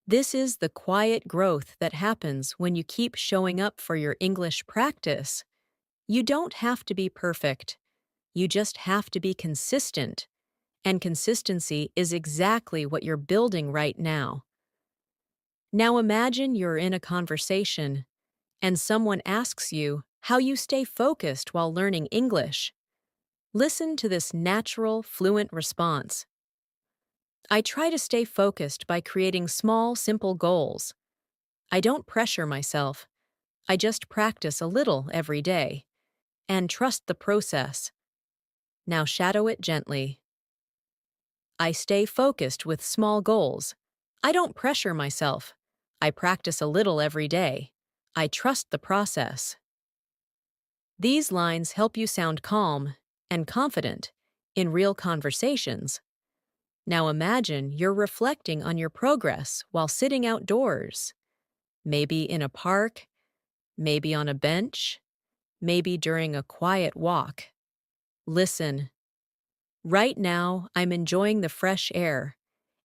This is the quiet growth that happens when you keep showing up for your English practice. You don't have to be perfect. You just have to be consistent. And consistency is exactly what you're building right now. Now imagine you're in a conversation, and someone asks you how you stay focused while learning English. Listen to this natural, fluent response. I try to stay focused by creating small, simple goals. I don't pressure myself. I just practice a little every day. And trust the process. Now shadow it gently. I stay focused with small goals. I don't pressure myself. I practice a little every day. I trust the process. These lines help you sound calm and confident in real conversations. Now imagine you're reflecting on your progress while sitting outdoors. Maybe in a park, maybe on a bench, maybe during a quiet walk. Listen. Right now, I'm enjoying the fresh air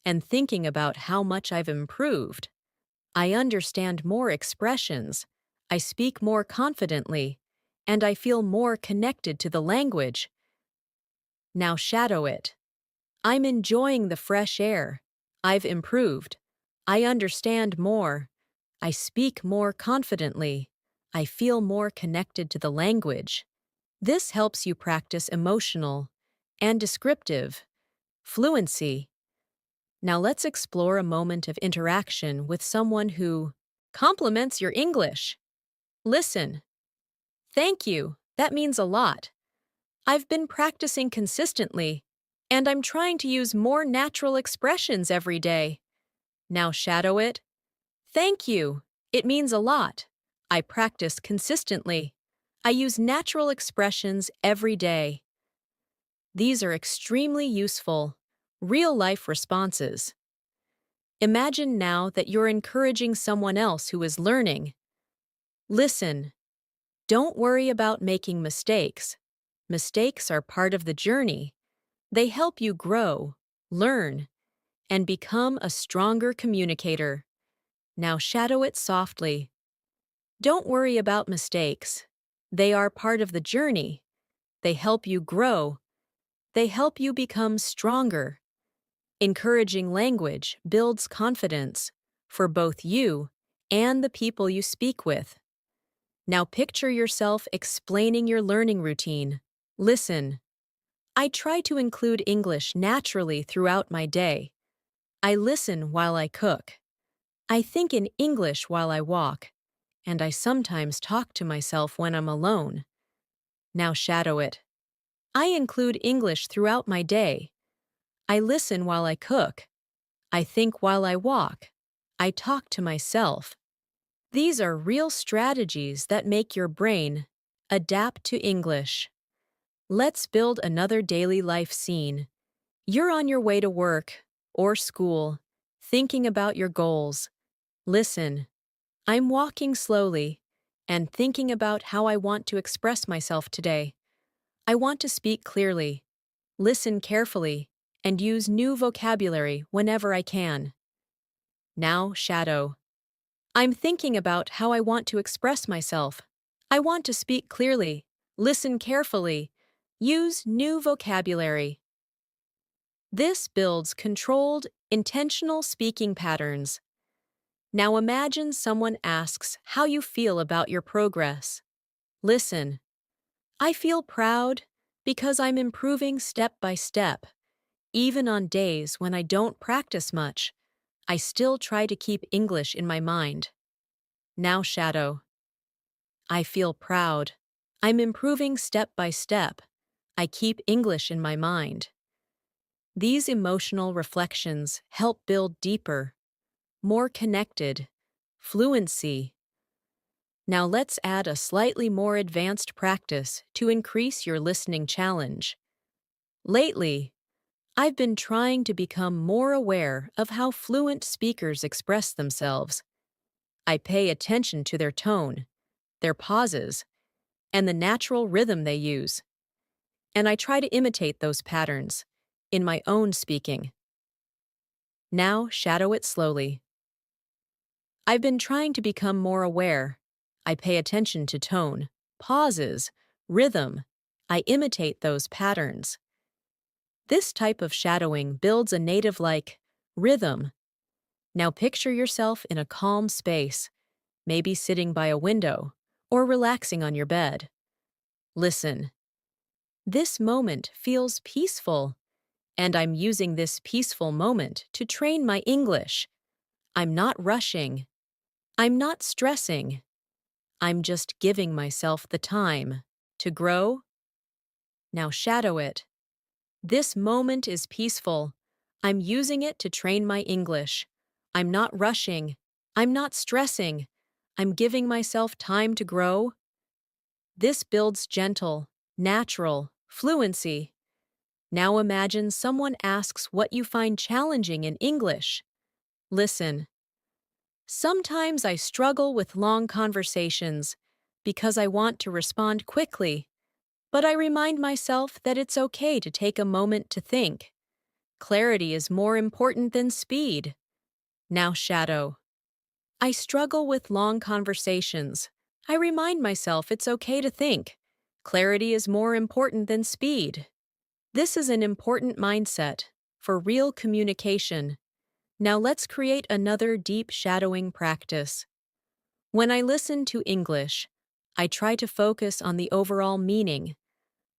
and thinking about how much I've improved. I understand more expressions, I speak more confidently, and I feel more connected to the language. Now shadow it. I'm enjoying the fresh air. I've improved. I understand more. I speak more confidently. I feel more connected to the language. This helps you practice emotional and descriptive fluency. Now let's explore a moment of interaction with someone who compliments your English. Listen. Thank you. That means a lot. I've been practicing consistently, and I'm trying to use more natural expressions every day. Now shadow it. Thank you. It means a lot. I practice consistently. I use natural expressions every day. These are extremely useful, real-life responses. Imagine now that you're encouraging someone else who is learning. Listen. Don't worry about making mistakes. Mistakes are part of the journey. They help you grow, learn, and become a stronger communicator. Now shadow it softly. Don't worry about mistakes. They are part of the journey. They help you grow. They help you become stronger. Encouraging language builds confidence for both you and the people you speak with. Now picture yourself explaining your learning routine. Listen. I try to include English naturally throughout my day. I listen while I cook. I think in English while I walk. And I sometimes talk to myself when I'm alone. Now shadow it. I include English throughout my day. I listen while I cook. I think while I walk. I talk to myself. These are real strategies that make your brain adapt to English. Let's build another daily life scene. You're on your way to work or school, thinking about your goals. Listen. I'm walking slowly and thinking about how I want to express myself today. I want to speak clearly, listen carefully, and use new vocabulary whenever I can. Now, shadow. I'm thinking about how I want to express myself. I want to speak clearly, listen carefully, use new vocabulary. This builds controlled, intentional speaking patterns. Now imagine someone asks how you feel about your progress. Listen. I feel proud because I'm improving step by step. Even on days when I don't practice much, I still try to keep English in my mind. Now shadow. I feel proud. I'm improving step by step. I keep English in my mind. These emotional reflections help build deeper, more connected fluency. Now let's add a slightly more advanced practice to increase your listening challenge. Lately, I've been trying to become more aware of how fluent speakers express themselves. I pay attention to their tone, their pauses, and the natural rhythm they use. And I try to imitate those patterns in my own speaking. Now shadow it slowly. I've been trying to become more aware. I pay attention to tone, pauses, rhythm. I imitate those patterns. This type of shadowing builds a native-like rhythm. Now picture yourself in a calm space, maybe sitting by a window or relaxing on your bed. Listen. This moment feels peaceful, and I'm using this peaceful moment to train my English. I'm not rushing. I'm not stressing. I'm just giving myself the time to grow. Now shadow it. This moment is peaceful. I'm using it to train my English. I'm not rushing. I'm not stressing. I'm giving myself time to grow. This builds gentle, natural fluency. Now imagine someone asks what you find challenging in English. Listen. Sometimes I struggle with long conversations because I want to respond quickly, but I remind myself that it's okay to take a moment to think. Clarity is more important than speed. Now shadow. I struggle with long conversations. I remind myself it's okay to think. Clarity is more important than speed. This is an important mindset for real communication. Now let's create another deep shadowing practice. When I listen to English, I try to focus on the overall meaning,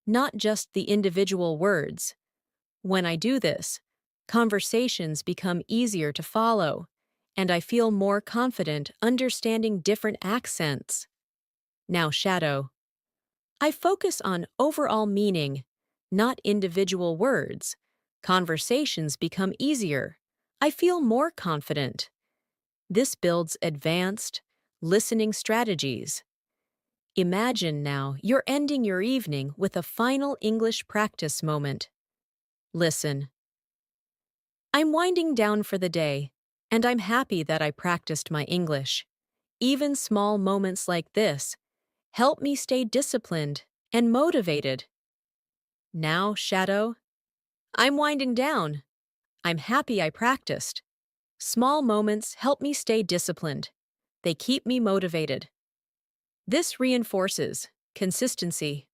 not just the individual words. When I do this, conversations become easier to follow, and I feel more confident understanding different accents. Now shadow. I focus on overall meaning, not individual words. Conversations become easier. I feel more confident. This builds advanced listening strategies. Imagine now you're ending your evening with a final English practice moment. Listen. I'm winding down for the day, and I'm happy that I practiced my English. Even small moments like this help me stay disciplined and motivated. Now, Shadow, I'm winding down. I'm happy I practiced. Small moments help me stay disciplined. They keep me motivated. This reinforces consistency.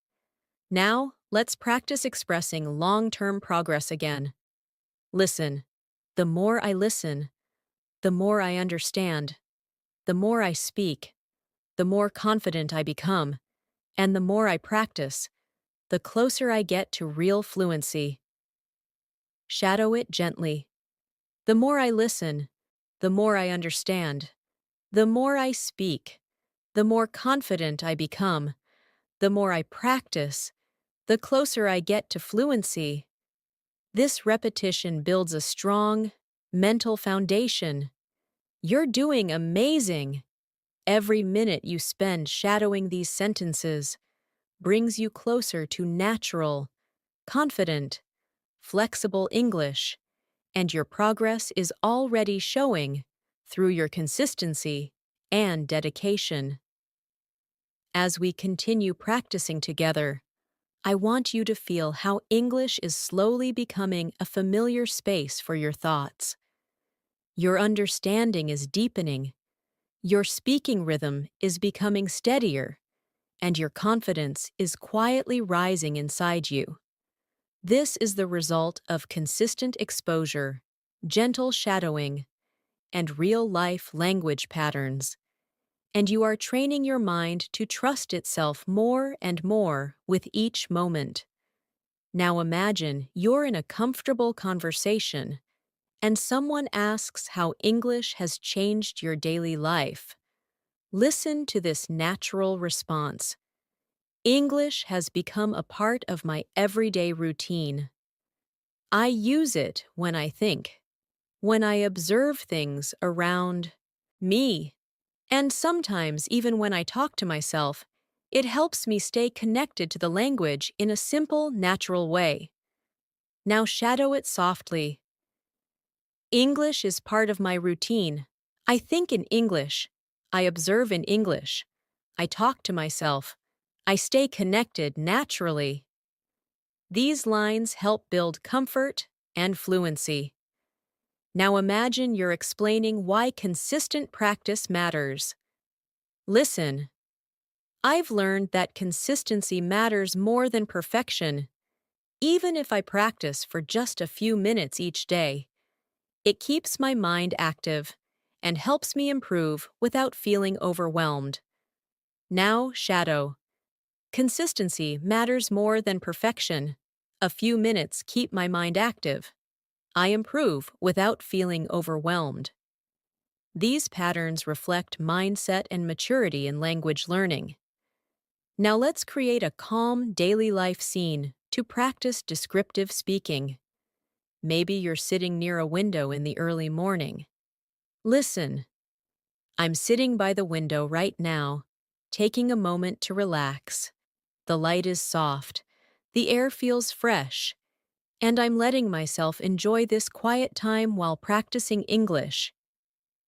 Now, let's practice expressing long-term progress again. Listen. The more I listen, the more I understand. The more I speak, the more confident I become. And the more I practice, the closer I get to real fluency. Shadow it gently. The more I listen, the more I understand. The more I speak, the more confident I become. The more I practice, the closer I get to fluency. This repetition builds a strong, mental foundation. You're doing amazing! Every minute you spend shadowing these sentences brings you closer to natural, confident, flexible English, and your progress is already showing through your consistency and dedication. As we continue practicing together, I want you to feel how English is slowly becoming a familiar space for your thoughts. Your understanding is deepening, your speaking rhythm is becoming steadier, and your confidence is quietly rising inside you. This is the result of consistent exposure, gentle shadowing, and real-life language patterns. And you are training your mind to trust itself more and more with each moment. Now imagine you're in a comfortable conversation, and someone asks how English has changed your daily life. Listen to this natural response. English has become a part of my everyday routine. I use it when I think, when I observe things around me, and sometimes even when I talk to myself. It helps me stay connected to the language in a simple, natural way. Now shadow it softly. English is part of my routine. I think in English. I observe in English. I talk to myself. I stay connected naturally. These lines help build comfort and fluency. Now imagine you're explaining why consistent practice matters. Listen. I've learned that consistency matters more than perfection. Even if I practice for just a few minutes each day, it keeps my mind active and helps me improve without feeling overwhelmed. Now, shadow. Consistency matters more than perfection. A few minutes keep my mind active. I improve without feeling overwhelmed. These patterns reflect mindset and maturity in language learning. Now let's create a calm daily life scene to practice descriptive speaking. Maybe you're sitting near a window in the early morning. Listen. I'm sitting by the window right now, taking a moment to relax. The light is soft, the air feels fresh, and I'm letting myself enjoy this quiet time while practicing English.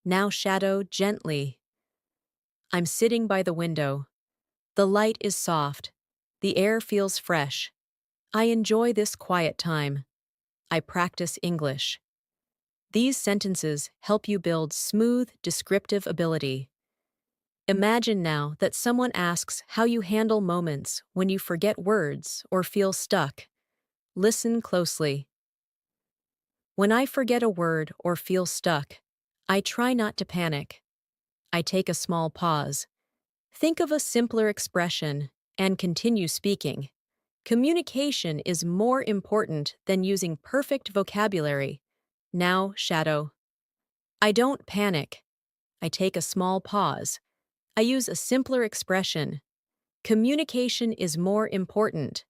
Now shadow gently. I'm sitting by the window. The light is soft, the air feels fresh. I enjoy this quiet time. I practice English. These sentences help you build smooth, descriptive ability. Imagine now that someone asks how you handle moments when you forget words or feel stuck. Listen closely. When I forget a word or feel stuck, I try not to panic. I take a small pause. Think of a simpler expression and continue speaking. Communication is more important than using perfect vocabulary. Now, shadow. I don't panic. I take a small pause. I use a simpler expression. Communication is more important.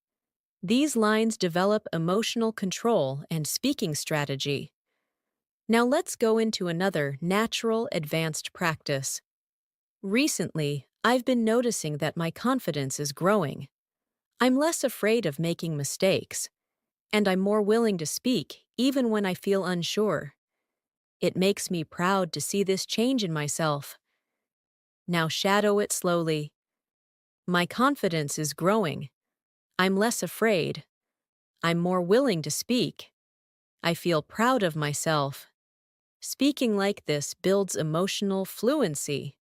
These lines develop emotional control and speaking strategy. Now let's go into another natural, advanced practice. Recently, I've been noticing that my confidence is growing. I'm less afraid of making mistakes, and I'm more willing to speak even when I feel unsure. It makes me proud to see this change in myself. Now shadow it slowly. My confidence is growing. I'm less afraid. I'm more willing to speak. I feel proud of myself. Speaking like this builds emotional fluency.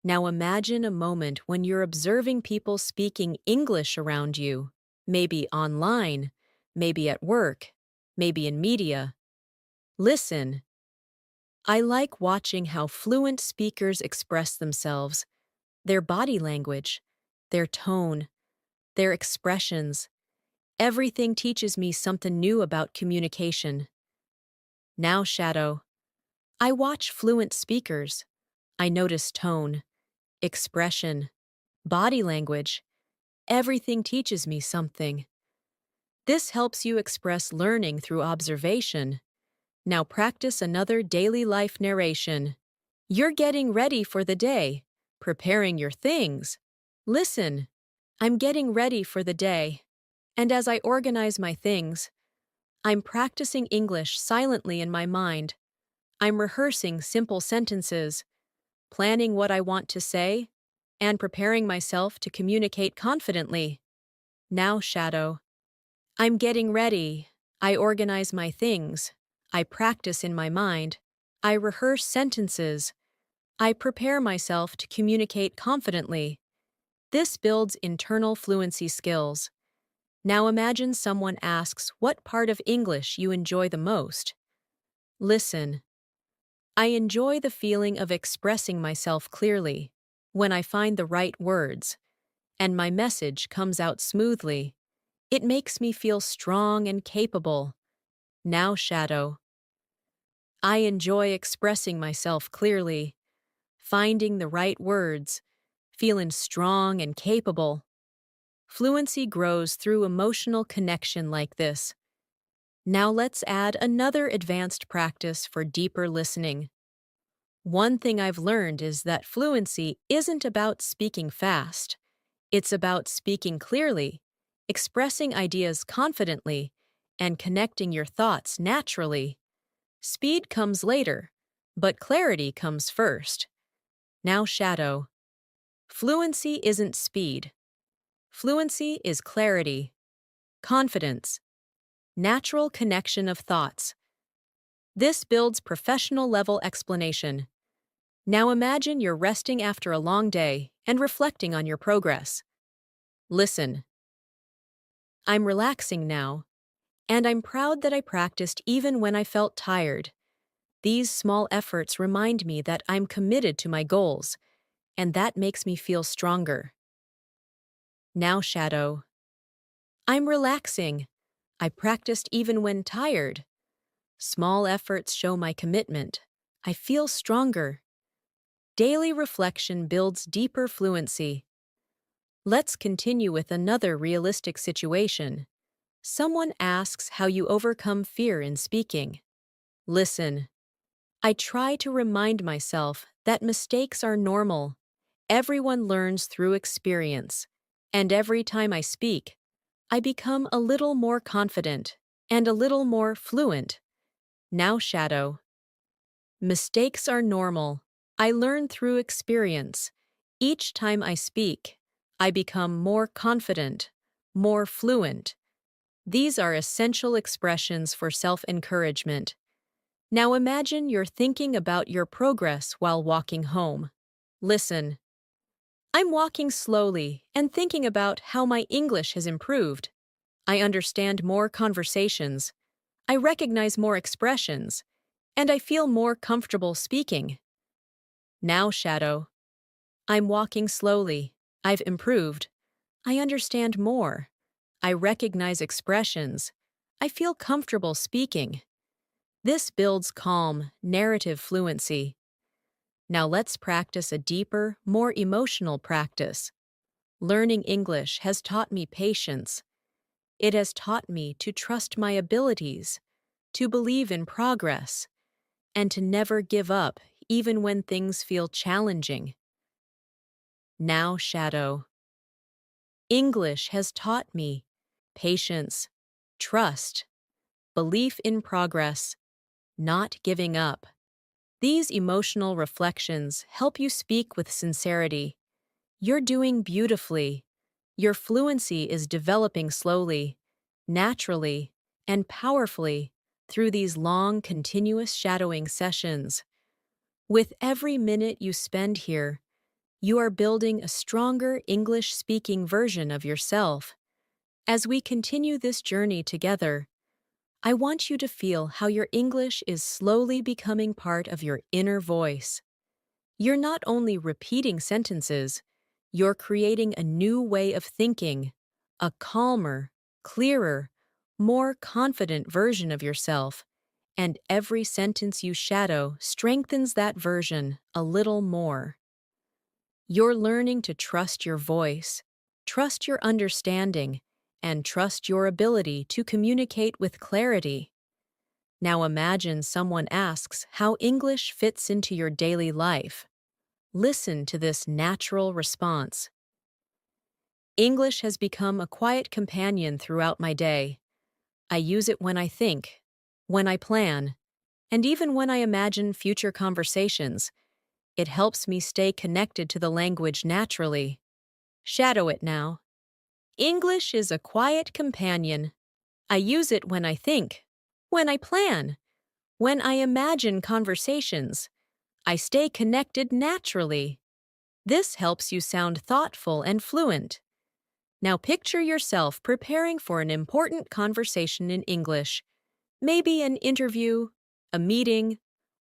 Now imagine a moment when you're observing people speaking English around you, maybe online, maybe at work, maybe in media. Listen. I like watching how fluent speakers express themselves, their body language, their tone, their expressions. Everything teaches me something new about communication. Now, Shadow. I watch fluent speakers. I notice tone, expression, body language. Everything teaches me something. This helps you express learning through observation. Now practice another daily life narration. You're getting ready for the day, preparing your things. Listen, I'm getting ready for the day. And as I organize my things, I'm practicing English silently in my mind. I'm rehearsing simple sentences, planning what I want to say, and preparing myself to communicate confidently. Now, Shadow. I'm getting ready. I organize my things. I practice in my mind. I rehearse sentences. I prepare myself to communicate confidently. This builds internal fluency skills. Now imagine someone asks what part of English you enjoy the most. Listen. I enjoy the feeling of expressing myself clearly, when I find the right words, and my message comes out smoothly. It makes me feel strong and capable. Now, Shadow. I enjoy expressing myself clearly, finding the right words, feeling strong and capable. Fluency grows through emotional connection like this. Now let's add another advanced practice for deeper listening. One thing I've learned is that fluency isn't about speaking fast. It's about speaking clearly, expressing ideas confidently, and connecting your thoughts naturally. Speed comes later, but clarity comes first. Now, Shadow. Fluency isn't speed. Fluency is clarity, confidence, natural connection of thoughts. This builds professional level explanation. Now imagine you're resting after a long day and reflecting on your progress. Listen. I'm relaxing now, and I'm proud that I practiced even when I felt tired. These small efforts remind me that I'm committed to my goals, and that makes me feel stronger. Now, Shadow. I'm relaxing. I practiced even when tired. Small efforts show my commitment. I feel stronger. Daily reflection builds deeper fluency. Let's continue with another realistic situation. Someone asks how you overcome fear in speaking. Listen. I try to remind myself that mistakes are normal. Everyone learns through experience. And every time I speak, I become a little more confident and a little more fluent. Now, Shadow. Mistakes are normal. I learn through experience. Each time I speak, I become more confident, more fluent. These are essential expressions for self-encouragement. Now imagine you're thinking about your progress while walking home. Listen. I'm walking slowly and thinking about how my English has improved. I understand more conversations. I recognize more expressions. And I feel more comfortable speaking. Now, Shadow. I'm walking slowly. I've improved. I understand more. I recognize expressions. I feel comfortable speaking. This builds calm, narrative fluency. Now let's practice a deeper, more emotional practice. Learning English has taught me patience. It has taught me to trust my abilities, to believe in progress, and to never give up even when things feel challenging. Now shadow. English has taught me patience, trust, belief in progress, not giving up. These emotional reflections help you speak with sincerity. You're doing beautifully. Your fluency is developing slowly, naturally, and powerfully through these long, continuous shadowing sessions. With every minute you spend here, you are building a stronger English-speaking version of yourself. As we continue this journey together, I want you to feel how your English is slowly becoming part of your inner voice. You're not only repeating sentences, you're creating a new way of thinking, a calmer, clearer, more confident version of yourself, and every sentence you shadow strengthens that version a little more. You're learning to trust your voice, trust your understanding, and trust your ability to communicate with clarity. Now imagine someone asks how English fits into your daily life. Listen to this natural response. English has become a quiet companion throughout my day. I use it when I think, when I plan, and even when I imagine future conversations. It helps me stay connected to the language naturally. Shadow it now. English is a quiet companion. I use it when I think, when I plan, when I imagine conversations. I stay connected naturally. This helps you sound thoughtful and fluent. Now picture yourself preparing for an important conversation in English, maybe an interview, a meeting,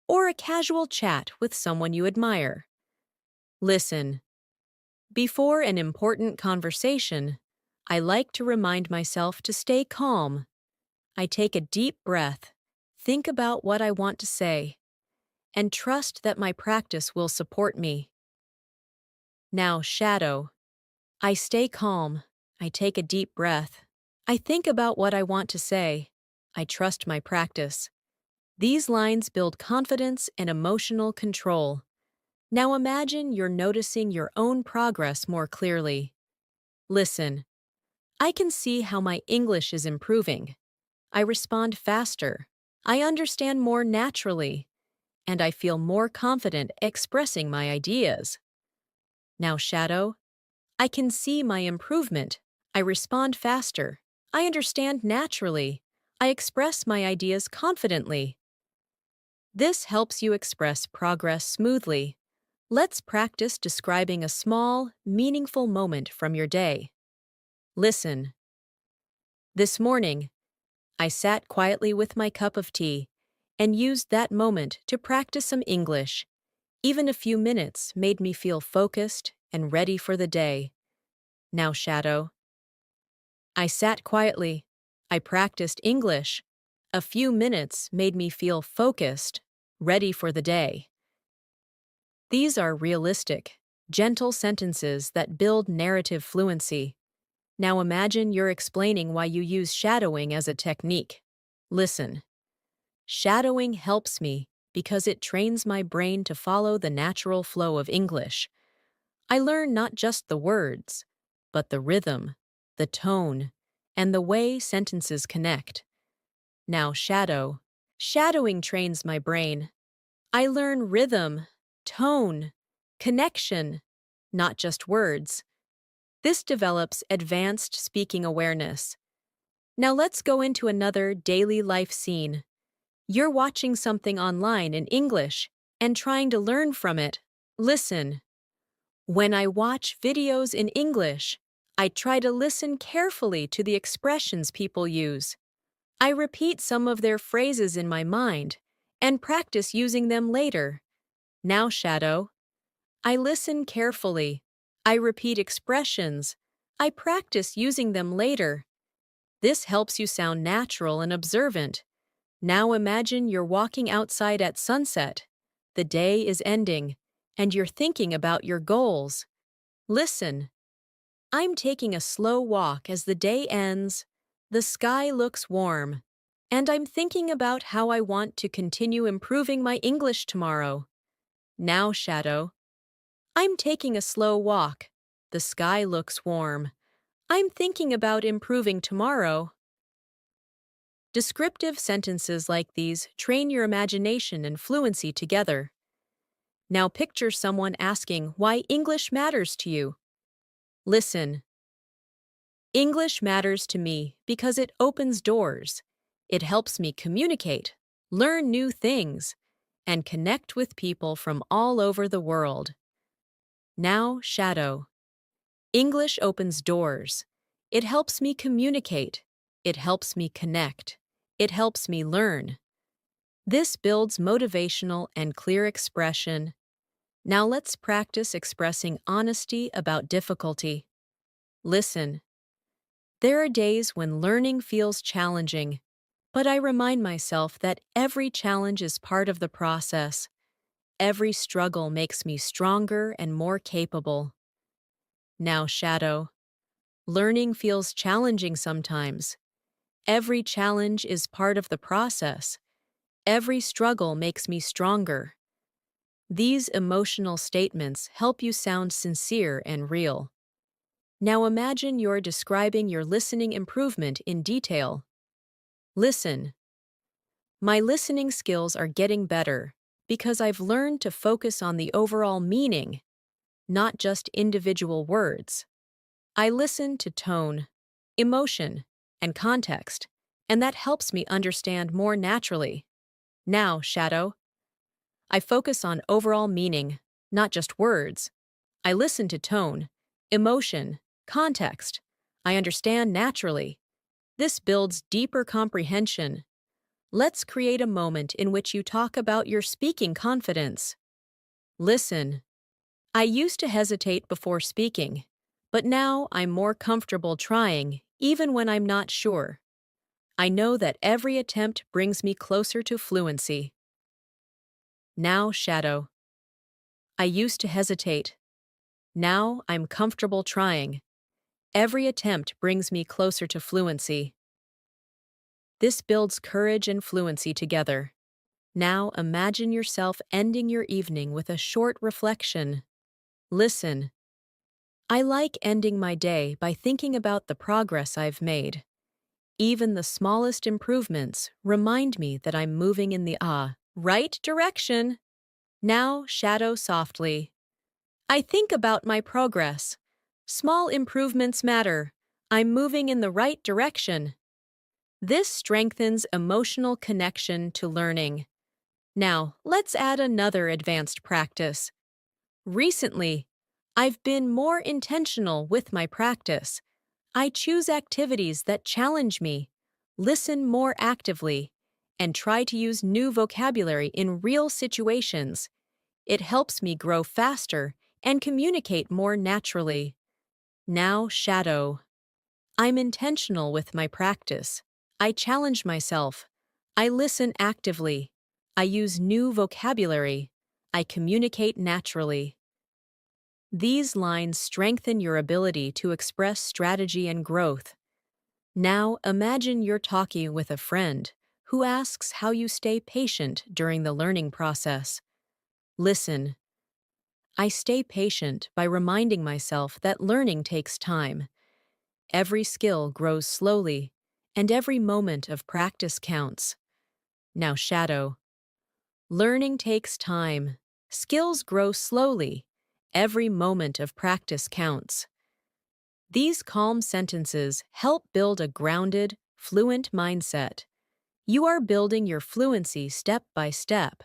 or a casual chat with someone you admire. Listen. Before an important conversation, I like to remind myself to stay calm. I take a deep breath, think about what I want to say, and trust that my practice will support me. Now shadow. I stay calm. I take a deep breath. I think about what I want to say. I trust my practice. These lines build confidence and emotional control. Now imagine you're noticing your own progress more clearly. Listen. I can see how my English is improving. I respond faster. I understand more naturally. And I feel more confident expressing my ideas. Now shadow. I can see my improvement. I respond faster. I understand naturally. I express my ideas confidently. This helps you express progress smoothly. Let's practice describing a small, meaningful moment from your day. Listen. This morning, I sat quietly with my cup of tea and used that moment to practice some English. Even a few minutes made me feel focused and ready for the day. Now shadow. I sat quietly. I practiced English. A few minutes made me feel focused, ready for the day. These are realistic, gentle sentences that build narrative fluency. Now imagine you're explaining why you use shadowing as a technique. Listen. Shadowing helps me because it trains my brain to follow the natural flow of English. I learn not just the words, but the rhythm, the tone, and the way sentences connect. Now shadow. Shadowing trains my brain. I learn rhythm, tone, connection, not just words. This develops advanced speaking awareness. Now let's go into another daily life scene. You're watching something online in English and trying to learn from it. Listen. When I watch videos in English, I try to listen carefully to the expressions people use. I repeat some of their phrases in my mind and practice using them later. Now shadow. I listen carefully. I repeat expressions. I practice using them later. This helps you sound natural and observant. Now imagine you're walking outside at sunset. The day is ending, and you're thinking about your goals. Listen. I'm taking a slow walk as the day ends. The sky looks warm, and I'm thinking about how I want to continue improving my English tomorrow. Now, shadow. I'm taking a slow walk. The sky looks warm. I'm thinking about improving tomorrow. Descriptive sentences like these train your imagination and fluency together. Now picture someone asking why English matters to you. Listen. English matters to me because it opens doors. It helps me communicate, learn new things, and connect with people from all over the world. Now shadow. English opens doors. It helps me communicate. It helps me connect. It helps me learn. This builds motivational and clear expression. Now let's practice expressing honesty about difficulty. Listen. There are days when learning feels challenging, but I remind myself that every challenge is part of the process. Every struggle makes me stronger and more capable. Now shadow. Learning feels challenging sometimes. Every challenge is part of the process. Every struggle makes me stronger. These emotional statements help you sound sincere and real. Now imagine you're describing your listening improvement in detail. Listen. My listening skills are getting better because I've learned to focus on the overall meaning, not just individual words. I listen to tone, emotion, and context, and that helps me understand more naturally. Now, shadow. I focus on overall meaning, not just words. I listen to tone, emotion, context. I understand naturally. This builds deeper comprehension. Let's create a moment in which you talk about your speaking confidence. Listen. I used to hesitate before speaking, but now I'm more comfortable trying, even when I'm not sure. I know that every attempt brings me closer to fluency. Now, shadow. I used to hesitate. Now I'm comfortable trying. Every attempt brings me closer to fluency. This builds courage and fluency together. Now imagine yourself ending your evening with a short reflection. Listen. I like ending my day by thinking about the progress I've made. Even the smallest improvements remind me that I'm moving in the right direction. Now shadow softly. I think about my progress. Small improvements matter. I'm moving in the right direction. This strengthens emotional connection to learning. Now, let's add another advanced practice. Recently, I've been more intentional with my practice. I choose activities that challenge me, listen more actively, and try to use new vocabulary in real situations. It helps me grow faster and communicate more naturally. Now, shadow. I'm intentional with my practice. I challenge myself. I listen actively. I use new vocabulary. I communicate naturally. These lines strengthen your ability to express strategy and growth. Now imagine you're talking with a friend who asks how you stay patient during the learning process. Listen. I stay patient by reminding myself that learning takes time. Every skill grows slowly, and every moment of practice counts. Now shadow. Learning takes time. Skills grow slowly. Every moment of practice counts. These calm sentences help build a grounded, fluent mindset. You are building your fluency step by step,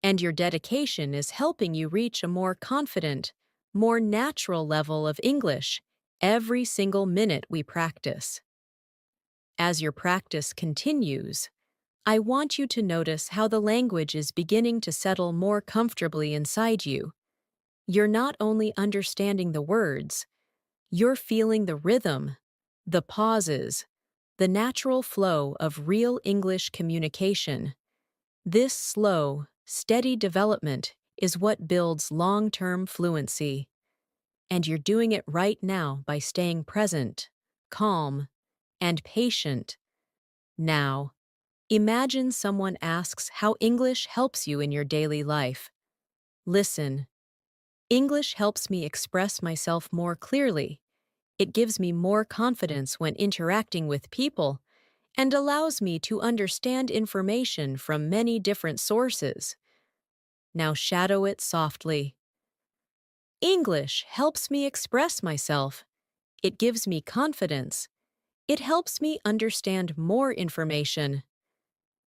and your dedication is helping you reach a more confident, more natural level of English every single minute we practice. As your practice continues, I want you to notice how the language is beginning to settle more comfortably inside you. You're not only understanding the words, you're feeling the rhythm, the pauses, the natural flow of real English communication. This slow, steady development is what builds long-term fluency. And you're doing it right now by staying present, calm, and patient. Now, imagine someone asks how English helps you in your daily life. Listen. English helps me express myself more clearly. It gives me more confidence when interacting with people and allows me to understand information from many different sources. Now shadow it softly. English helps me express myself. It gives me confidence. It helps me understand more information.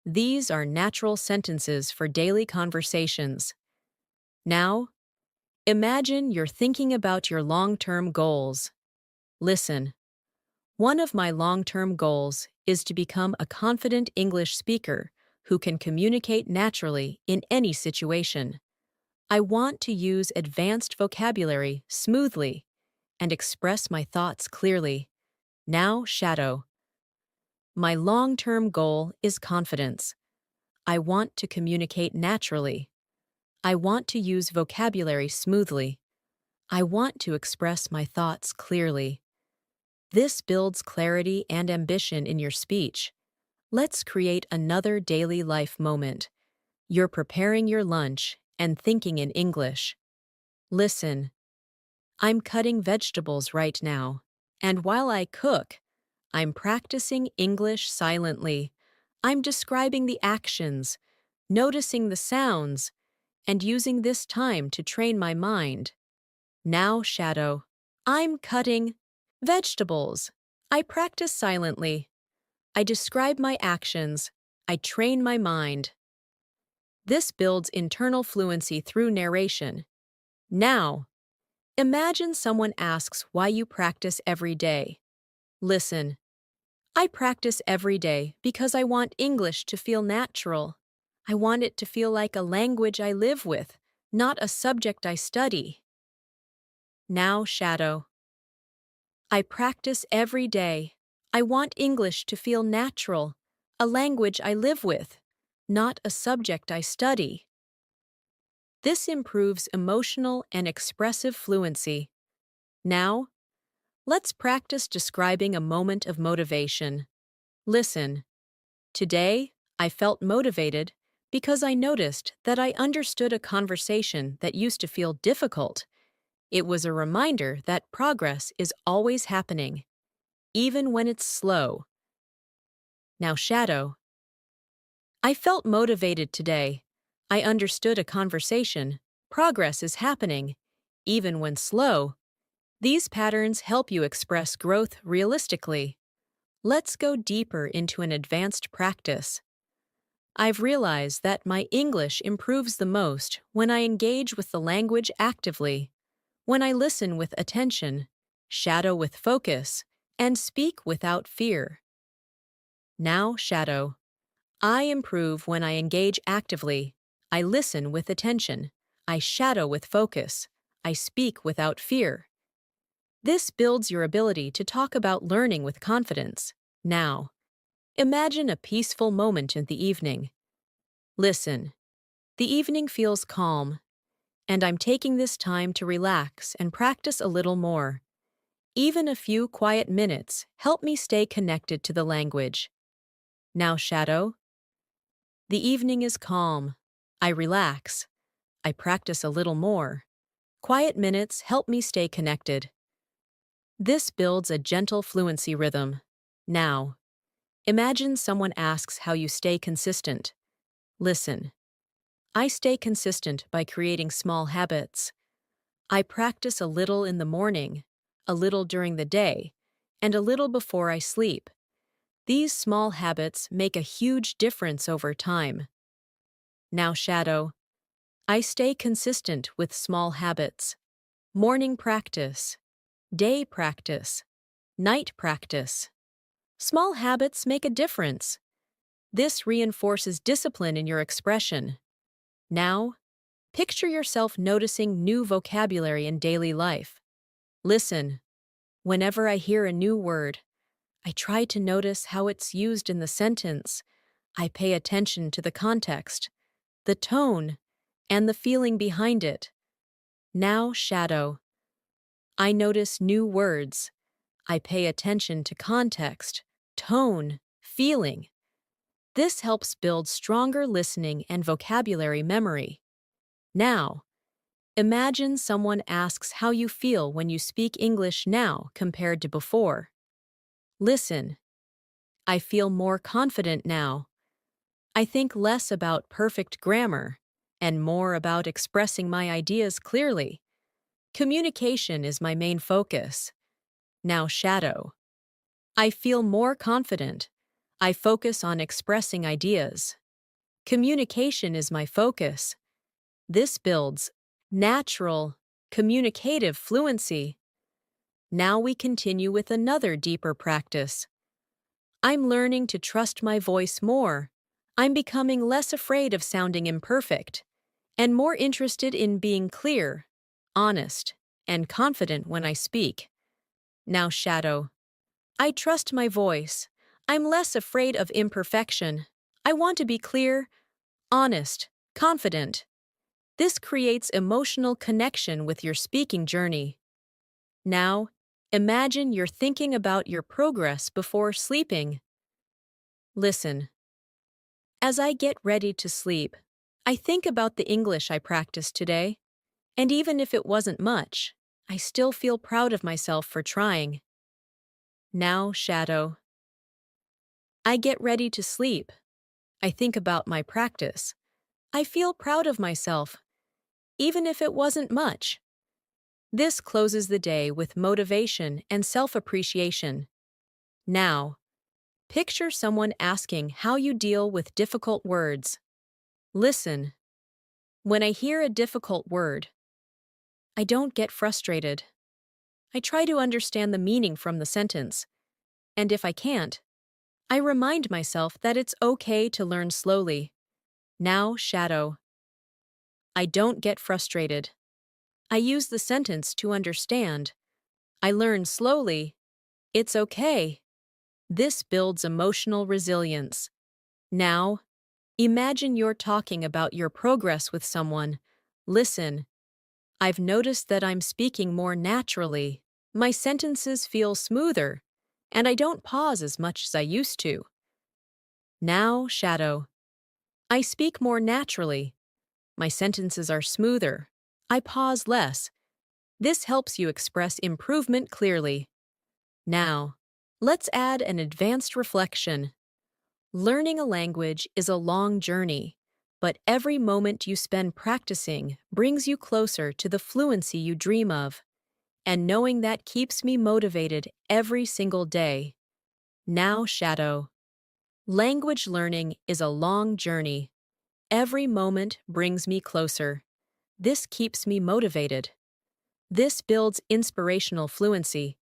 These are natural sentences for daily conversations. Now, imagine you're thinking about your long-term goals. Listen. One of my long-term goals is to become a confident English speaker who can communicate naturally in any situation. I want to use advanced vocabulary smoothly and express my thoughts clearly. Now shadow. My long-term goal is confidence. I want to communicate naturally. I want to use vocabulary smoothly. I want to express my thoughts clearly. This builds clarity and ambition in your speech. Let's create another daily life moment. You're preparing your lunch and thinking in English. Listen. I'm cutting vegetables right now, and while I cook, I'm practicing English silently. I'm describing the actions, noticing the sounds, and using this time to train my mind. Now shadow. I'm cutting vegetables. I practice silently. I describe my actions. I train my mind. This builds internal fluency through narration. Now, imagine someone asks why you practice every day. Listen. I practice every day because I want English to feel natural. I want it to feel like a language I live with, not a subject I study. Now shadow. I practice every day. I want English to feel natural, a language I live with, not a subject I study. This improves emotional and expressive fluency. Now, let's practice describing a moment of motivation. Listen. Today, I felt motivated because I noticed that I understood a conversation that used to feel difficult. It was a reminder that progress is always happening, even when it's slow. Now shadow. I felt motivated today. I understood a conversation. Progress is happening, even when slow. These patterns help you express growth realistically. Let's go deeper into an advanced practice. I've realized that my English improves the most when I engage with the language actively, when I listen with attention, shadow with focus, and speak without fear. Now shadow. I improve when I engage actively. I listen with attention. I shadow with focus. I speak without fear. This builds your ability to talk about learning with confidence. Now, imagine a peaceful moment in the evening. Listen. The evening feels calm, and I'm taking this time to relax and practice a little more. Even a few quiet minutes help me stay connected to the language. Now shadow. The evening is calm. I relax. I practice a little more. Quiet minutes help me stay connected. This builds a gentle fluency rhythm. Now, imagine someone asks how you stay consistent. Listen. I stay consistent by creating small habits. I practice a little in the morning, a little during the day, and a little before I sleep. These small habits make a huge difference over time. Now shadow. I stay consistent with small habits. Morning practice, day practice, night practice. Small habits make a difference. This reinforces discipline in your expression. Now, picture yourself noticing new vocabulary in daily life. Listen. Whenever I hear a new word, I try to notice how it's used in the sentence. I pay attention to the context, the tone, and the feeling behind it. Now shadow. I notice new words. I pay attention to context, tone, feeling. This helps build stronger listening and vocabulary memory. Now, Imagine someone asks how you feel when you speak English now compared to before. Listen. I feel more confident now. I think less about perfect grammar and more about expressing my ideas clearly. Communication is my main focus. Now shadow. I feel more confident. I focus on expressing ideas. Communication is my focus. This builds natural, communicative fluency. Now we continue with another deeper practice. I'm learning to trust my voice more. I'm becoming less afraid of sounding imperfect and more interested in being clear, honest, and confident when I speak. Now shadow. I trust my voice. I'm less afraid of imperfection. I want to be clear, honest, confident. This creates emotional connection with your speaking journey. Now, imagine you're thinking about your progress before sleeping. Listen. As I get ready to sleep, I think about the English I practiced today, and even if it wasn't much, I still feel proud of myself for trying. Now, shadow. I get ready to sleep. I think about my practice. I feel proud of myself, even if it wasn't much. This closes the day with motivation and self-appreciation. Now, picture someone asking how you deal with difficult words. Listen. When I hear a difficult word, I don't get frustrated. I try to understand the meaning from the sentence, and if I can't, I remind myself that it's okay to learn slowly. Now, shadow. I don't get frustrated. I use the sentence to understand. I learn slowly. It's okay. This builds emotional resilience. Now, imagine you're talking about your progress with someone. Listen. I've noticed that I'm speaking more naturally. My sentences feel smoother, and I don't pause as much as I used to. Now, shadow. I speak more naturally. My sentences are smoother. I pause less. This helps you express improvement clearly. Now, let's add an advanced reflection. Learning a language is a long journey, but every moment you spend practicing brings you closer to the fluency you dream of. And knowing that keeps me motivated every single day. Now, shadow. Language learning is a long journey. Every moment brings me closer. This keeps me motivated. This builds inspirational fluency.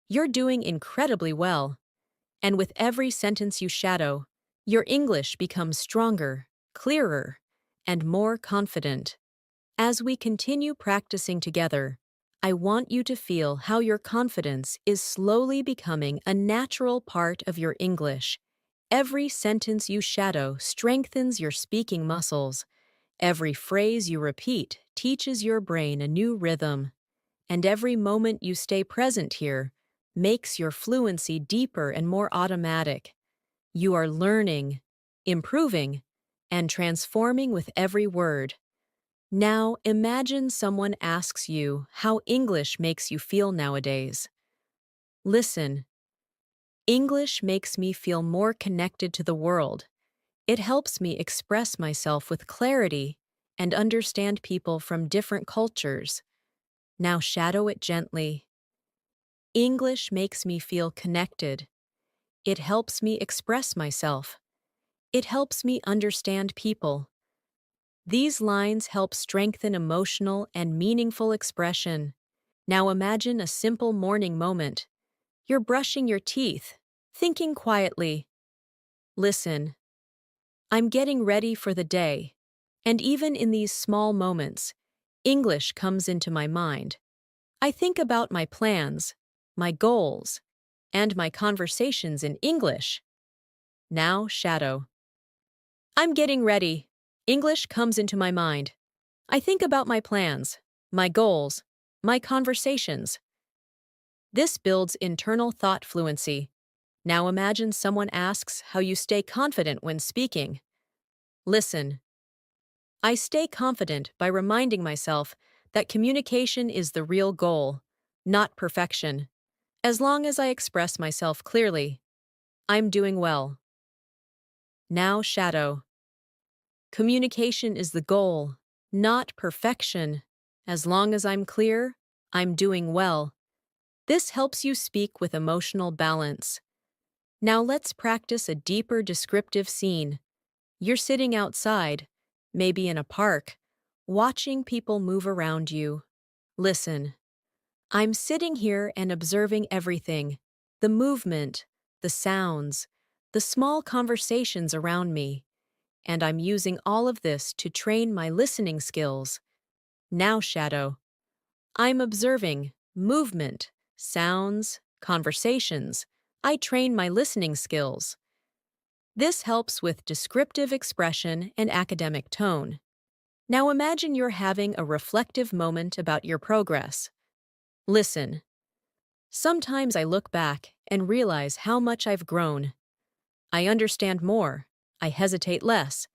You're doing incredibly well. And with every sentence you shadow, your English becomes stronger, clearer, and more confident. As we continue practicing together, I want you to feel how your confidence is slowly becoming a natural part of your English. Every sentence you shadow strengthens your speaking muscles. Every phrase you repeat teaches your brain a new rhythm. And every moment you stay present here makes your fluency deeper and more automatic. You are learning, improving, and transforming with every word. Now, imagine someone asks you how English makes you feel nowadays. Listen. English makes me feel more connected to the world. It helps me express myself with clarity and understand people from different cultures. Now shadow it gently. English makes me feel connected. It helps me express myself. It helps me understand people. These lines help strengthen emotional and meaningful expression. Now imagine a simple morning moment. You're brushing your teeth, thinking quietly. Listen. I'm getting ready for the day. And even in these small moments, English comes into my mind. I think about my plans, my goals, and my conversations in English. Now, shadow. I'm getting ready. English comes into my mind. I think about my plans, my goals, my conversations. This builds internal thought fluency. Now imagine someone asks how you stay confident when speaking. Listen. I stay confident by reminding myself that communication is the real goal, not perfection. As long as I express myself clearly, I'm doing well. Now, shadow. Communication is the goal, not perfection. As long as I'm clear, I'm doing well. This helps you speak with emotional balance. Now let's practice a deeper descriptive scene. You're sitting outside, maybe in a park, watching people move around you. Listen. I'm sitting here and observing everything, the movement, the sounds, the small conversations around me, and I'm using all of this to train my listening skills. Now, shadow. I'm observing movement, sounds, conversations. I train my listening skills. This helps with descriptive expression and academic tone. Now imagine you're having a reflective moment about your progress. Listen. Sometimes I look back and realize how much I've grown. I understand more, I hesitate less,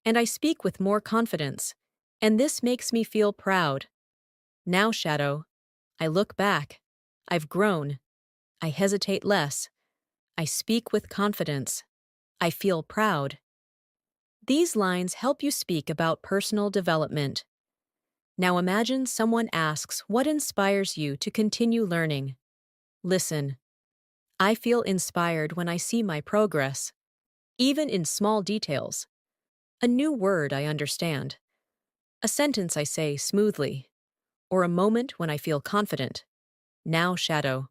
and I speak with more confidence, and this makes me feel proud. Now, shadow, I look back. I've grown. I hesitate less. I speak with confidence. I feel proud. These lines help you speak about personal development. Now imagine someone asks what inspires you to continue learning. Listen. I feel inspired when I see my progress, even in small details. A new word I understand, a sentence I say smoothly, or a moment when I feel confident. Now, shadow.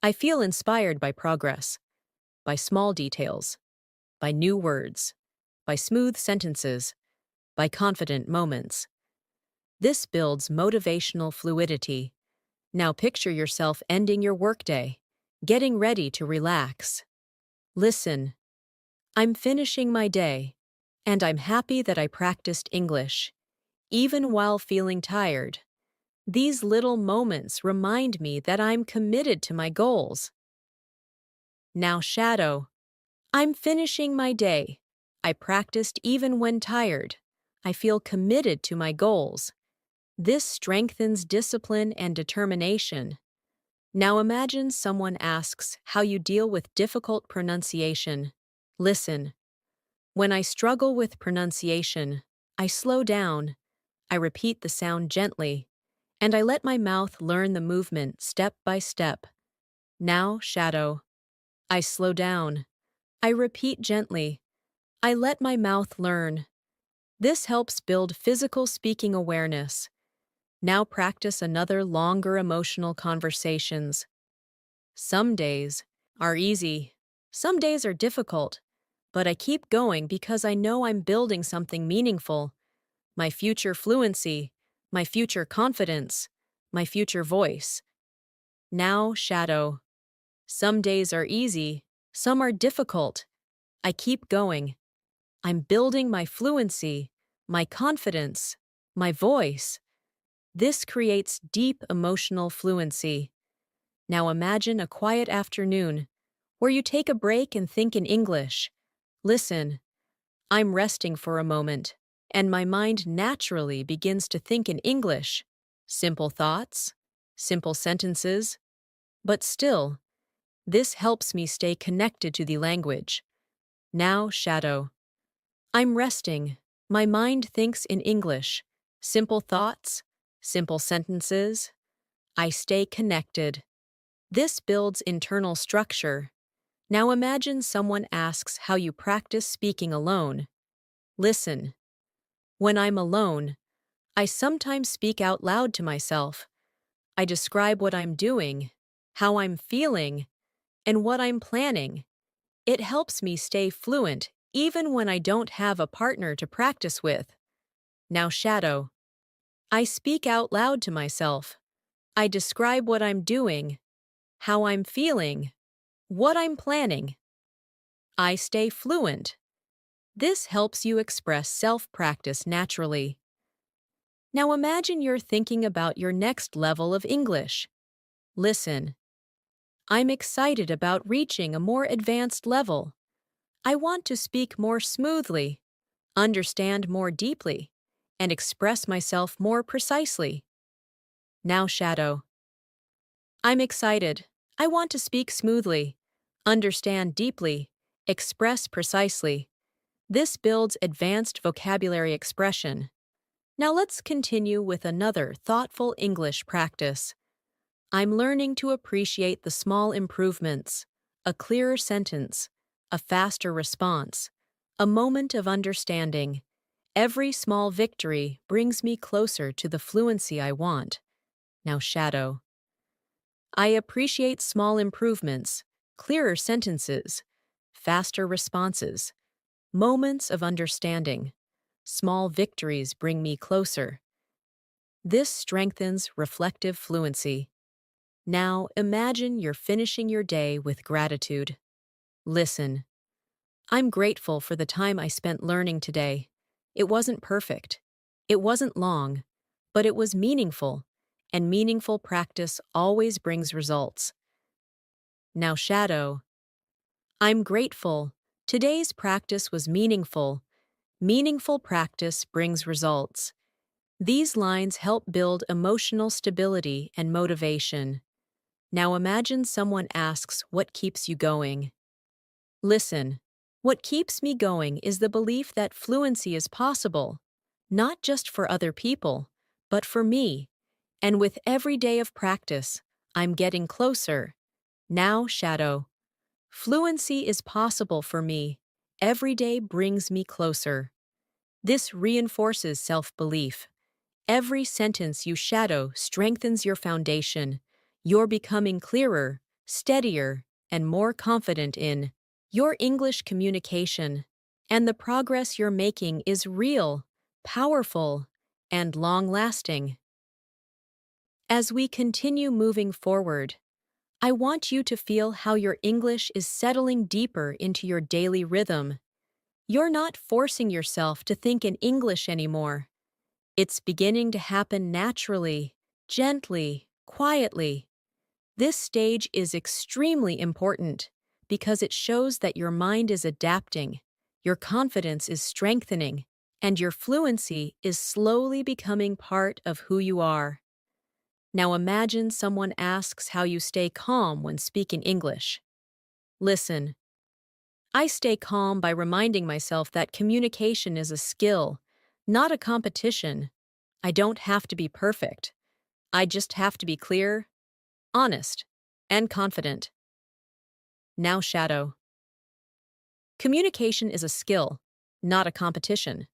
I feel inspired by progress, by small details, by new words, by smooth sentences, by confident moments. This builds motivational fluidity. Now picture yourself ending your workday, getting ready to relax. Listen. I'm finishing my day, and I'm happy that I practiced English, even while feeling tired. These little moments remind me that I'm committed to my goals. Now, shadow. I'm finishing my day. I practiced even when tired. I feel committed to my goals. This strengthens discipline and determination. Now imagine someone asks how you deal with difficult pronunciation. Listen. When I struggle with pronunciation, I slow down, I repeat the sound gently, and I let my mouth learn the movement step by step. Now, shadow. I slow down. I repeat gently. I let my mouth learn. This helps build physical speaking awareness. Now practice another longer emotional conversations. Some days are easy. Some days are difficult. But I keep going because I know I'm building something meaningful. My future fluency, my future confidence, my future voice. Now, shadow. Some days are easy, some are difficult. I keep going. I'm building my fluency, my confidence, my voice. This creates deep emotional fluency. Now imagine a quiet afternoon where you take a break and think in English. Listen. I'm resting for a moment, and my mind naturally begins to think in English. Simple thoughts, simple sentences. But still, this helps me stay connected to the language. Now, shadow. I'm resting. My mind thinks in English. Simple thoughts, simple sentences. I stay connected. This builds internal structure. Now imagine someone asks how you practice speaking alone. Listen. When I'm alone, I sometimes speak out loud to myself. I describe what I'm doing, how I'm feeling, and what I'm planning. It helps me stay fluent even when I don't have a partner to practice with. Now, shadow. I speak out loud to myself. I describe what I'm doing, how I'm feeling, what I'm planning. I stay fluent. This helps you express self-practice naturally. Now imagine you're thinking about your next level of English. Listen. I'm excited about reaching a more advanced level. I want to speak more smoothly, understand more deeply, and express myself more precisely. Now shadow. I'm excited. I want to speak smoothly, understand deeply, express precisely. This builds advanced vocabulary expression. Now let's continue with another thoughtful English practice. I'm learning to appreciate the small improvements, a clearer sentence, a faster response, a moment of understanding. Every small victory brings me closer to the fluency I want. Now shadow. I appreciate small improvements, clearer sentences, faster responses, moments of understanding. Small victories bring me closer. This strengthens reflective fluency. Now imagine you're finishing your day with gratitude. Listen. I'm grateful for the time I spent learning today. It wasn't perfect. It wasn't long, but it was meaningful, and meaningful practice always brings results. Now shadow. I'm grateful. Today's practice was meaningful. Meaningful practice brings results. These lines help build emotional stability and motivation. Now imagine someone asks what keeps you going. Listen. What keeps me going is the belief that fluency is possible, not just for other people, but for me. And with every day of practice, I'm getting closer. Now, shadow. Fluency is possible for me. Every day brings me closer. This reinforces self-belief. Every sentence you shadow strengthens your foundation. You're becoming clearer, steadier, and more confident in your English communication. And the progress you're making is real, powerful, and long-lasting. As we continue moving forward, I want you to feel how your English is settling deeper into your daily rhythm. You're not forcing yourself to think in English anymore. It's beginning to happen naturally, gently, quietly. This stage is extremely important because it shows that your mind is adapting, your confidence is strengthening, and your fluency is slowly becoming part of who you are. Now imagine someone asks how you stay calm when speaking English. Listen. I stay calm by reminding myself that communication is a skill, not a competition. I don't have to be perfect. I just have to be clear, honest, and confident. Now shadow. Communication is a skill, not a competition.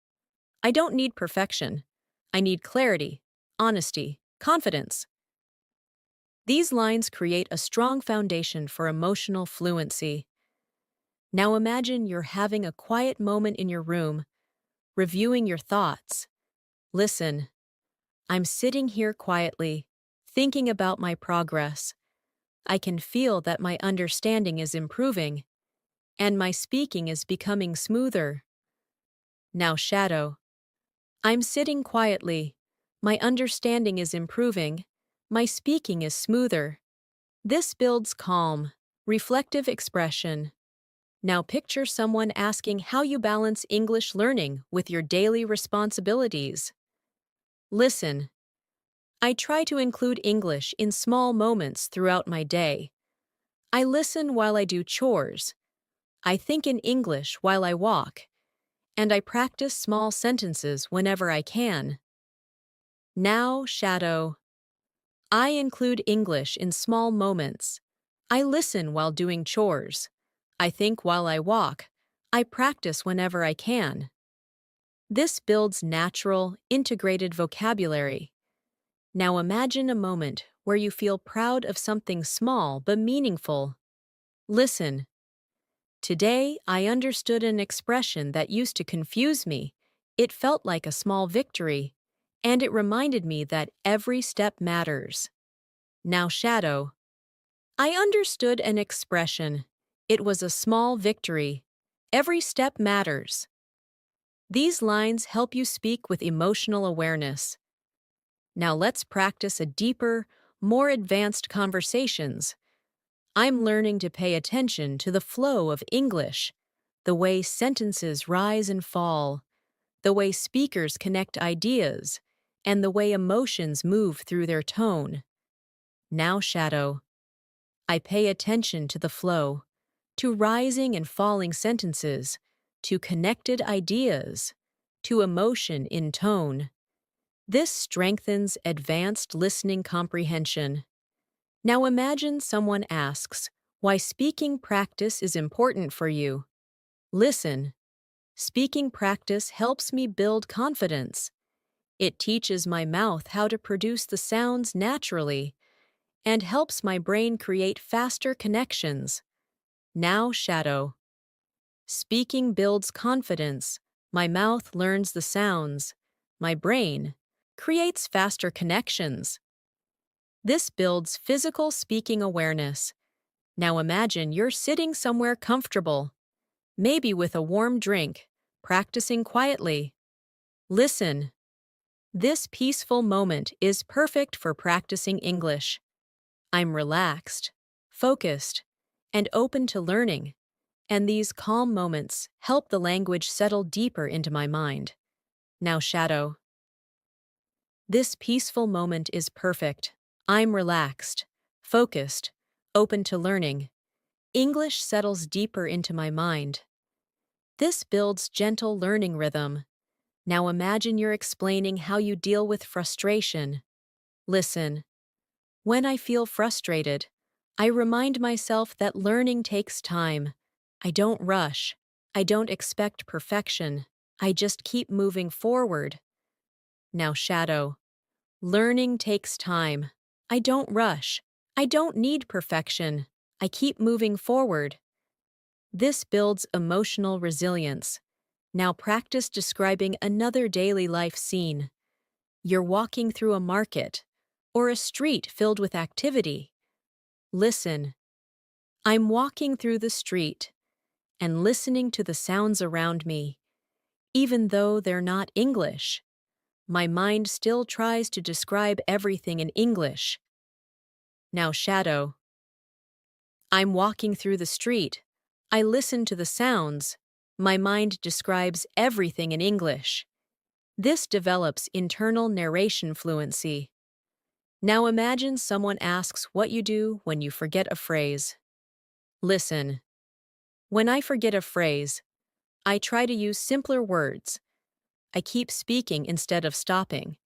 I don't need perfection. I need clarity, honesty, confidence. These lines create a strong foundation for emotional fluency. Now imagine you're having a quiet moment in your room, reviewing your thoughts. Listen. I'm sitting here quietly, thinking about my progress. I can feel that my understanding is improving, and my speaking is becoming smoother. Now shadow. I'm sitting quietly. My understanding is improving. My speaking is smoother. This builds calm, reflective expression. Now picture someone asking how you balance English learning with your daily responsibilities. Listen. I try to include English in small moments throughout my day. I listen while I do chores. I think in English while I walk. And I practice small sentences whenever I can. Now, shadow. I include English in small moments. I listen while doing chores. I think while I walk. I practice whenever I can. This builds natural, integrated vocabulary. Now imagine a moment where you feel proud of something small but meaningful. Listen. Today, I understood an expression that used to confuse me. It felt like a small victory, and it reminded me that every step matters. Now shadow. I understood an expression. It was a small victory. Every step matters. These lines help you speak with emotional awareness. Now let's practice a deeper, more advanced conversations. I'm learning to pay attention to the flow of English, the way sentences rise and fall, the way speakers connect ideas, and the way emotions move through their tone. Now shadow. I pay attention to the flow, to rising and falling sentences, to connected ideas, to emotion in tone. This strengthens advanced listening comprehension. Now imagine someone asks why speaking practice is important for you. Listen. Speaking practice helps me build confidence. It teaches my mouth how to produce the sounds naturally and helps my brain create faster connections. Now shadow. Speaking builds confidence. My mouth learns the sounds. My brain creates faster connections. This builds physical speaking awareness. Now imagine you're sitting somewhere comfortable, maybe with a warm drink, practicing quietly. Listen. This peaceful moment is perfect for practicing English. I'm relaxed, focused, and open to learning, and these calm moments help the language settle deeper into my mind. Now shadow. This peaceful moment is perfect. I'm relaxed, focused, open to learning. English settles deeper into my mind. This builds gentle learning rhythm. Now imagine you're explaining how you deal with frustration. Listen. When I feel frustrated, I remind myself that learning takes time. I don't rush. I don't expect perfection. I just keep moving forward. Now shadow. Learning takes time. I don't rush. I don't need perfection. I keep moving forward. This builds emotional resilience. Now practice describing another daily life scene. You're walking through a market or a street filled with activity. Listen. I'm walking through the street and listening to the sounds around me. Even though they're not English, my mind still tries to describe everything in English. Now shadow. I'm walking through the street. I listen to the sounds. My mind describes everything in English. This develops internal narration fluency. Now imagine someone asks what you do when you forget a phrase. Listen. When I forget a phrase, I try to use simpler words. I keep speaking instead of stopping,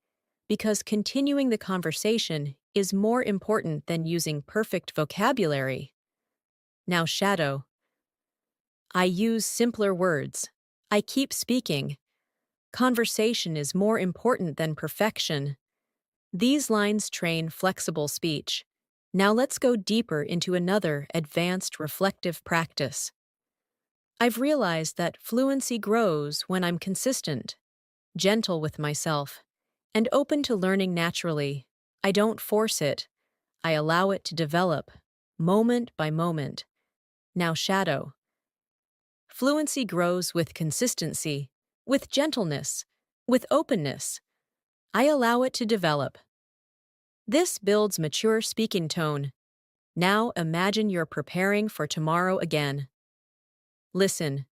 because continuing the conversation is more important than using perfect vocabulary. Now shadow. I use simpler words. I keep speaking. Conversation is more important than perfection. These lines train flexible speech. Now let's go deeper into another advanced reflective practice. I've realized that fluency grows when I'm consistent, gentle with myself, and open to learning naturally. I don't force it. I allow it to develop, moment by moment. Now shadow. Fluency grows with consistency, with gentleness, with openness. I allow it to develop. This builds mature speaking tone. Now imagine you're preparing for tomorrow again. Listen.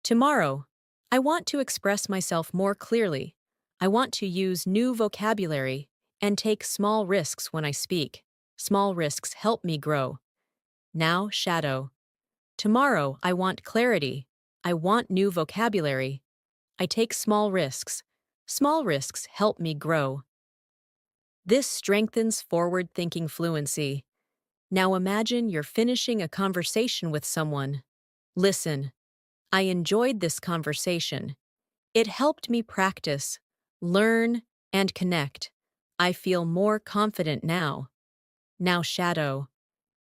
Tomorrow, I want to express myself more clearly. I want to use new vocabulary and take small risks when I speak. Small risks help me grow. Now shadow. Tomorrow, I want clarity. I want new vocabulary. I take small risks. Small risks help me grow. This strengthens forward-thinking fluency. Now imagine you're finishing a conversation with someone. Listen. I enjoyed this conversation. It helped me practice, learn, and connect. I feel more confident now. Now shadow.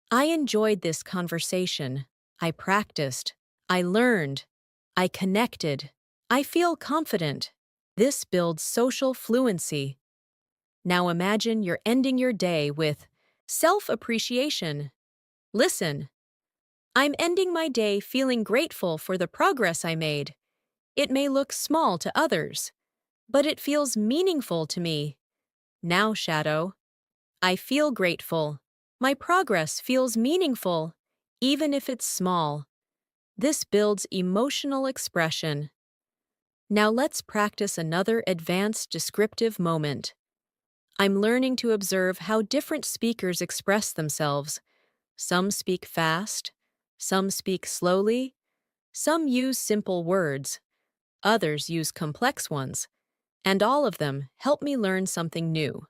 I enjoyed this conversation. I practiced. I learned. I connected. I feel confident. This builds social fluency. Now imagine you're ending your day with self-appreciation. Listen. I'm ending my day feeling grateful for the progress I made. It may look small to others, but it feels meaningful to me. Now shadow. I feel grateful. My progress feels meaningful, even if it's small. This builds emotional expression. Now let's practice another advanced descriptive moment. I'm learning to observe how different speakers express themselves. Some speak fast, some speak slowly, some use simple words, others use complex ones, and all of them help me learn something new.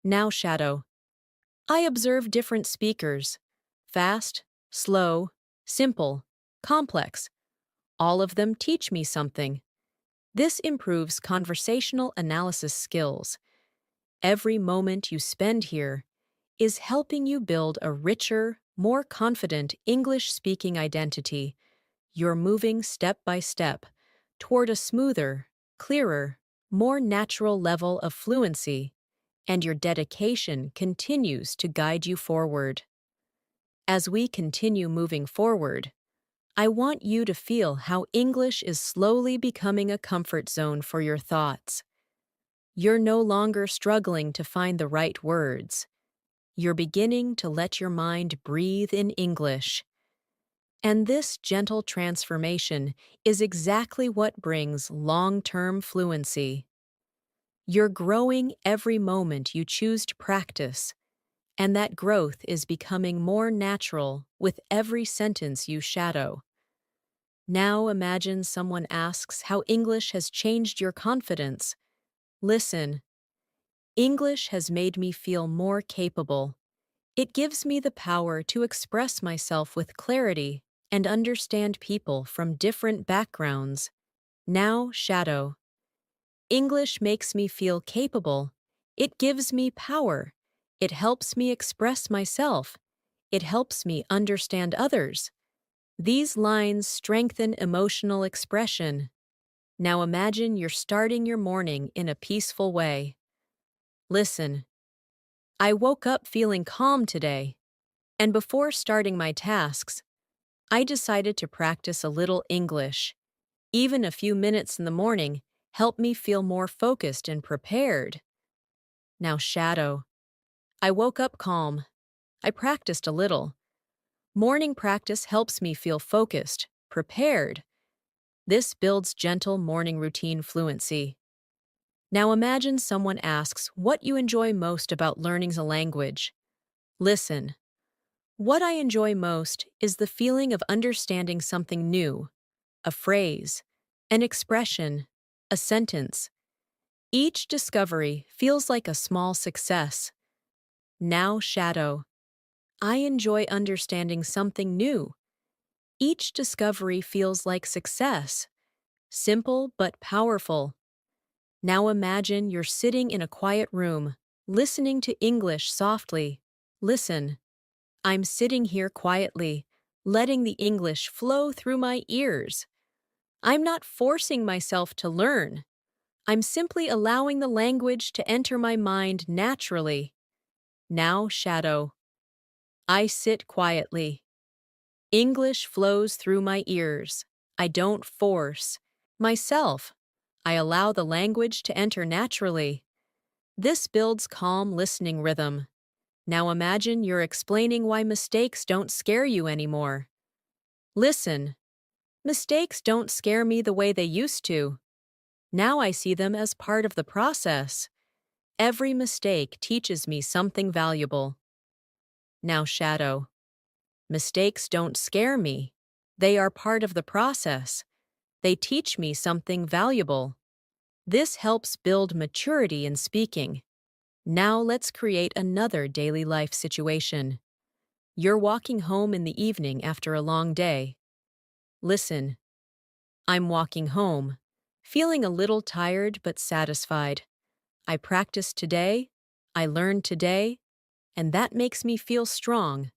Now, Shadow. I observe different speakers. Fast, slow, simple, complex. All of them teach me something. This improves conversational analysis skills. Every moment you spend here is helping you build a richer, more confident English-speaking identity. You're moving step by step toward a smoother, clearer, more natural level of fluency, and your dedication continues to guide you forward. As we continue moving forward, I want you to feel how English is slowly becoming a comfort zone for your thoughts. You're no longer struggling to find the right words. You're beginning to let your mind breathe in English. And this gentle transformation is exactly what brings long-term fluency. You're growing every moment you choose to practice, and that growth is becoming more natural with every sentence you shadow. Now imagine someone asks how English has changed your confidence. Listen. English has made me feel more capable. It gives me the power to express myself with clarity and understand people from different backgrounds. Now, Shadow. English makes me feel capable. It gives me power. It helps me express myself. It helps me understand others. These lines strengthen emotional expression. Now imagine you're starting your morning in a peaceful way. Listen. I woke up feeling calm today, and before starting my tasks, I decided to practice a little English. Even a few minutes in the morning help me feel more focused and prepared. Now, Shadow. I woke up calm. I practiced a little. Morning practice helps me feel focused, prepared. This builds gentle morning routine fluency. Now imagine someone asks what you enjoy most about learning a language. Listen. What I enjoy most is the feeling of understanding something new, a phrase, an expression, a sentence. Each discovery feels like a small success. Now, Shadow. I enjoy understanding something new. Each discovery feels like success. Simple but powerful. Now imagine you're sitting in a quiet room, listening to English softly. Listen. I'm sitting here quietly, letting the English flow through my ears. I'm not forcing myself to learn. I'm simply allowing the language to enter my mind naturally. Now, Shadow. I sit quietly. English flows through my ears. I don't force myself. I allow the language to enter naturally. This builds calm listening rhythm. Now imagine you're explaining why mistakes don't scare you anymore. Listen. Mistakes don't scare me the way they used to. Now I see them as part of the process. Every mistake teaches me something valuable. Now, Shadow. Mistakes don't scare me. They are part of the process. They teach me something valuable. This helps build maturity in speaking. Now let's create another daily life situation. You're walking home in the evening after a long day. Listen. I'm walking home, feeling a little tired but satisfied. I practiced today, I learned today, and that makes me feel strong.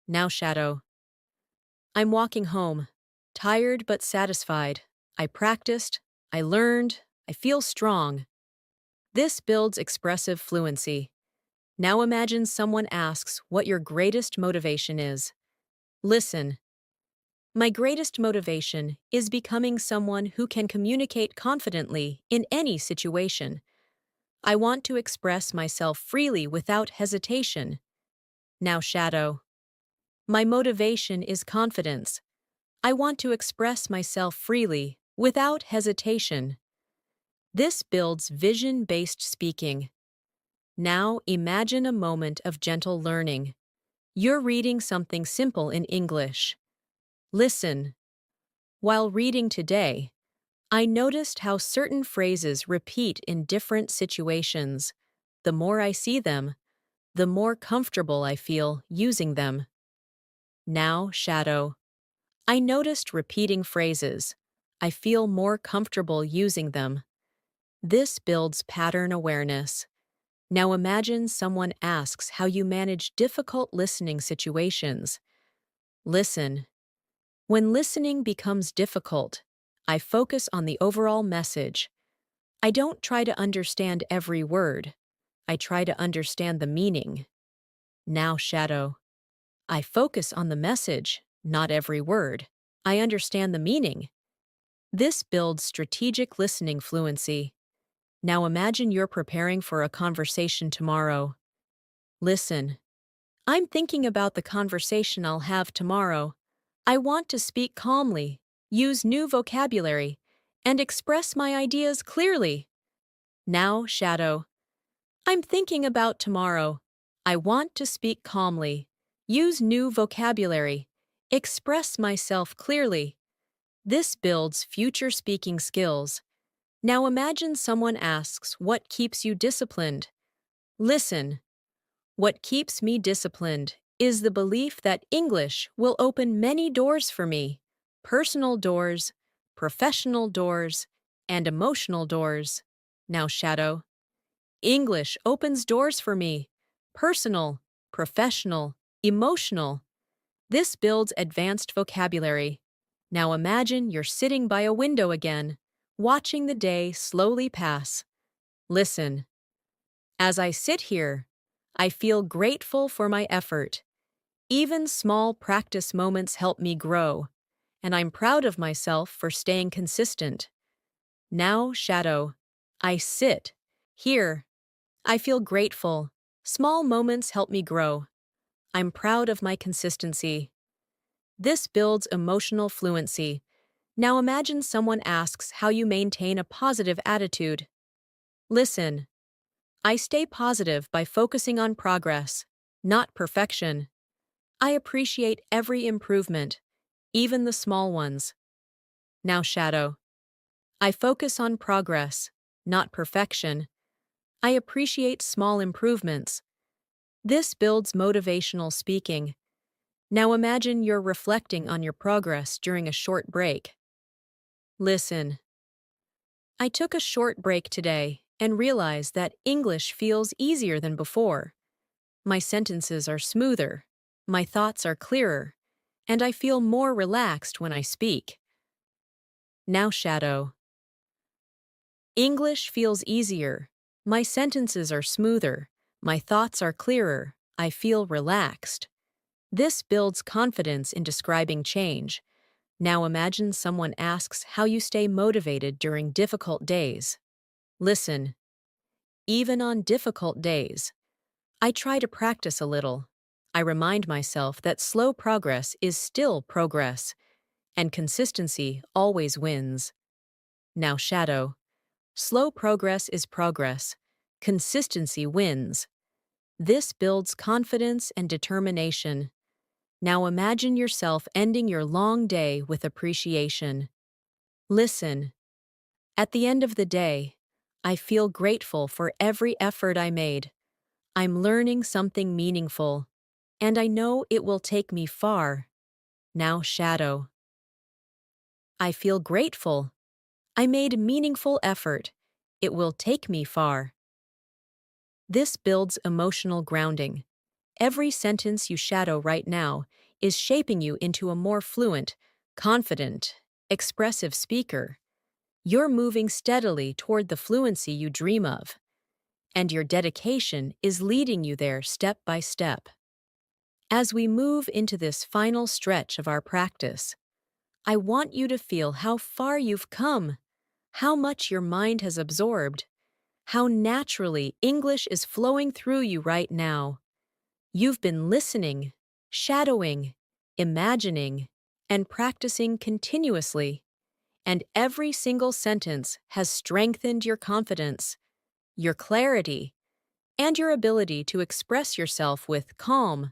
Now, Shadow. I'm walking home, tired but satisfied. I practiced, I learned, I feel strong. This builds expressive fluency. Now imagine someone asks what your greatest motivation is. Listen. My greatest motivation is becoming someone who can communicate confidently in any situation. I want to express myself freely without hesitation. Now, Shadow. My motivation is confidence. I want to express myself freely without hesitation. This builds vision-based speaking. Now imagine a moment of gentle learning. You're reading something simple in English. Listen. While reading today, I noticed how certain phrases repeat in different situations. The more I see them, the more comfortable I feel using them. Now, shadow. I noticed repeating phrases. I feel more comfortable using them. This builds pattern awareness. Now imagine someone asks how you manage difficult listening situations. Listen. When listening becomes difficult, I focus on the overall message. I don't try to understand every word. I try to understand the meaning. Now, shadow. I focus on the message, not every word. I understand the meaning. This builds strategic listening fluency. Now imagine you're preparing for a conversation tomorrow. Listen. I'm thinking about the conversation I'll have tomorrow. I want to speak calmly, use new vocabulary, and express my ideas clearly. Now, shadow. I'm thinking about tomorrow. I want to speak calmly, use new vocabulary, express myself clearly. This builds future speaking skills. Now imagine someone asks, what keeps you disciplined? Listen. What keeps me disciplined is the belief that English will open many doors for me. Personal doors, professional doors, and emotional doors. Now, shadow. English opens doors for me. Personal, professional, emotional. This builds advanced vocabulary. Now imagine you're sitting by a window again, watching the day slowly pass. Listen. As I sit here, I feel grateful for my effort. Even small practice moments help me grow, and I'm proud of myself for staying consistent. Now, shadow. I sit. Here. I feel grateful. Small moments help me grow. I'm proud of my consistency. This builds emotional fluency. Now imagine someone asks how you maintain a positive attitude. Listen. I stay positive by focusing on progress, not perfection. I appreciate every improvement, even the small ones. Now, shadow. I focus on progress, not perfection. I appreciate small improvements. This builds motivational speaking. Now imagine you're reflecting on your progress during a short break. Listen. I took a short break today and realized that English feels easier than before. My sentences are smoother, my thoughts are clearer, and I feel more relaxed when I speak. Now, shadow. English feels easier, my sentences are smoother, my thoughts are clearer, I feel relaxed. This builds confidence in describing change. Now imagine someone asks how you stay motivated during difficult days. Listen. Even on difficult days, I try to practice a little. I remind myself that slow progress is still progress, and consistency always wins. Now, shadow. Slow progress is progress. Consistency wins. This builds confidence and determination. Now imagine yourself ending your long day with appreciation. Listen. At the end of the day, I feel grateful for every effort I made. I'm learning something meaningful, and I know it will take me far. Now, shadow. I feel grateful. I made meaningful effort. It will take me far. This builds emotional grounding. Every sentence you shadow right now is shaping you into a more fluent, confident, expressive speaker. You're moving steadily toward the fluency you dream of, and your dedication is leading you there step by step. As we move into this final stretch of our practice, I want you to feel how far you've come, how much your mind has absorbed, how naturally English is flowing through you right now. You've been listening, shadowing, imagining, and practicing continuously, and every single sentence has strengthened your confidence, your clarity, and your ability to express yourself with calm,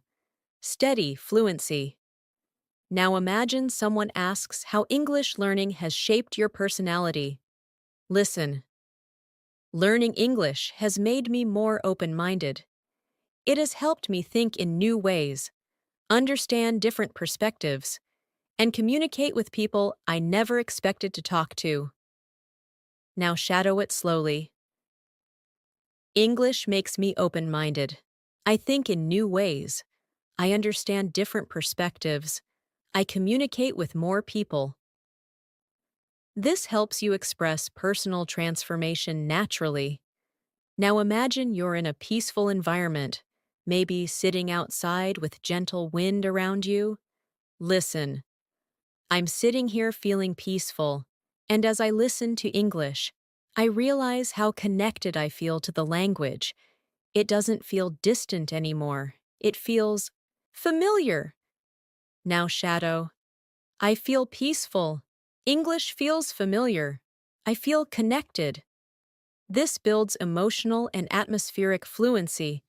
steady fluency. Now imagine someone asks how English learning has shaped your personality. Listen. Learning English has made me more open-minded. It has helped me think in new ways, understand different perspectives, and communicate with people I never expected to talk to. Now shadow it slowly. English makes me open-minded. I think in new ways. I understand different perspectives. I communicate with more people. This helps you express personal transformation naturally. Now imagine you're in a peaceful environment, maybe sitting outside with gentle wind around you. Listen. I'm sitting here feeling peaceful, and as I listen to English, I realize how connected I feel to the language. It doesn't feel distant anymore. It feels familiar. Now shadow. I feel peaceful. English feels familiar. I feel connected. This builds emotional and atmospheric fluency.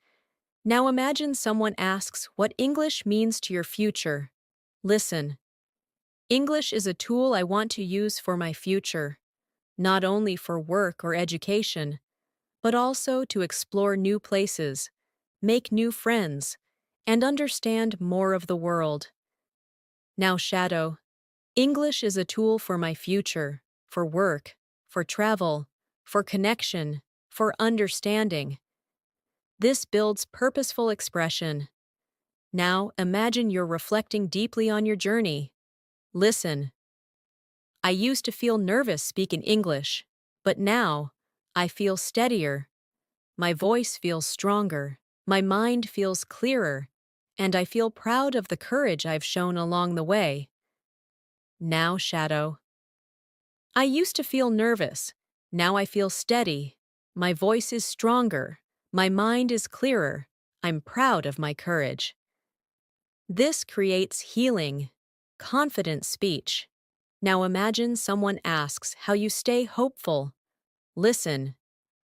Now imagine someone asks what English means to your future. Listen. English is a tool I want to use for my future, not only for work or education, but also to explore new places, make new friends, and understand more of the world. Now shadow. English is a tool for my future, for work, for travel, for connection, for understanding. This builds purposeful expression. Now imagine you're reflecting deeply on your journey. Listen. I used to feel nervous speaking English, but now I feel steadier. My voice feels stronger, my mind feels clearer, and I feel proud of the courage I've shown along the way. Now shadow. I used to feel nervous. Now I feel steady. My voice is stronger. My mind is clearer. I'm proud of my courage. This creates healing, confident speech. Now imagine someone asks how you stay hopeful. Listen.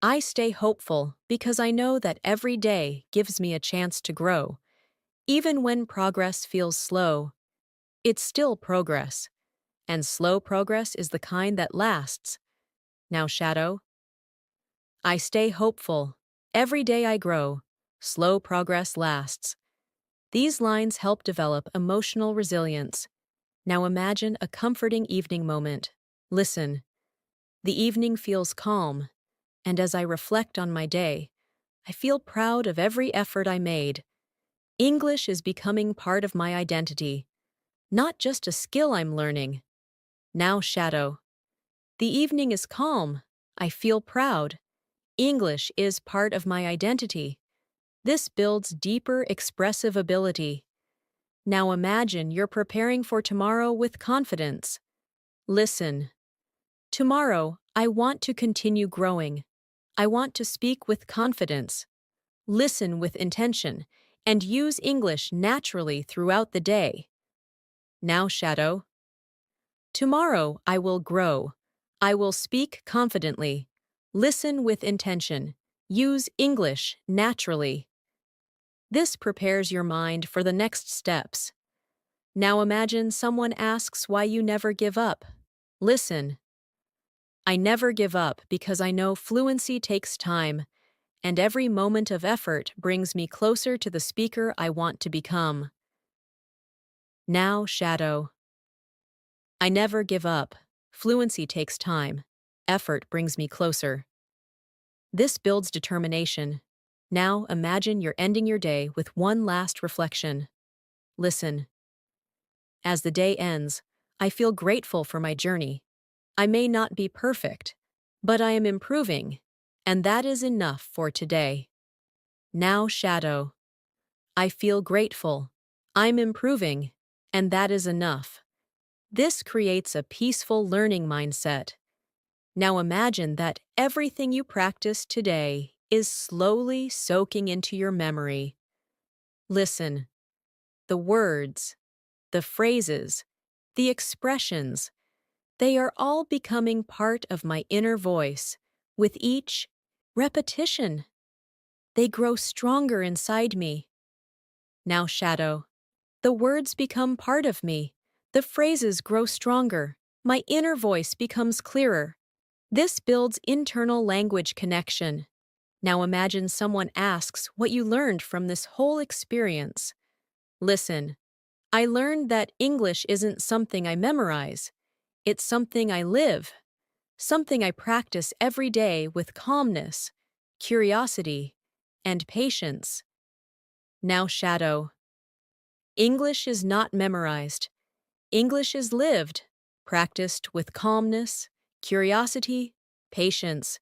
I stay hopeful because I know that every day gives me a chance to grow. Even when progress feels slow, it's still progress. And slow progress is the kind that lasts. Now shadow. I stay hopeful. Every day I grow. Slow progress lasts. These lines help develop emotional resilience. Now imagine a comforting evening moment. Listen. The evening feels calm, and as I reflect on my day, I feel proud of every effort I made. English is becoming part of my identity, not just a skill I'm learning. Now shadow. The evening is calm. I feel proud. English is part of my identity. This builds deeper expressive ability. Now imagine you're preparing for tomorrow with confidence. Listen. Tomorrow, I want to continue growing. I want to speak with confidence, listen with intention, and use English naturally throughout the day. Now shadow. Tomorrow, I will grow. I will speak confidently, listen with intention, use English naturally. This prepares your mind for the next steps. Now imagine someone asks why you never give up. Listen. I never give up because I know fluency takes time, and every moment of effort brings me closer to the speaker I want to become. Now shadow. I never give up. Fluency takes time. Effort brings me closer. This builds determination. Now imagine you're ending your day with one last reflection. Listen. As the day ends, I feel grateful for my journey. I may not be perfect, but I am improving, and that is enough for today. Now shadow. I feel grateful. I'm improving, and that is enough. This creates a peaceful learning mindset. Now imagine that everything you practice today is slowly soaking into your memory. Listen. The words, the phrases, the expressions, They are all becoming part of my inner voice. With each repetition, they grow stronger inside me. Now, shadow. The words become part of me. The phrases grow stronger. My inner voice becomes clearer. This builds internal language connection. Now imagine someone asks what you learned from this whole experience. Listen, I learned that English isn't something I memorize. It's something I live, something I practice every day with calmness, curiosity, and patience. Now, shadow. English is not memorized. English is lived, practiced with calmness, curiosity, patience.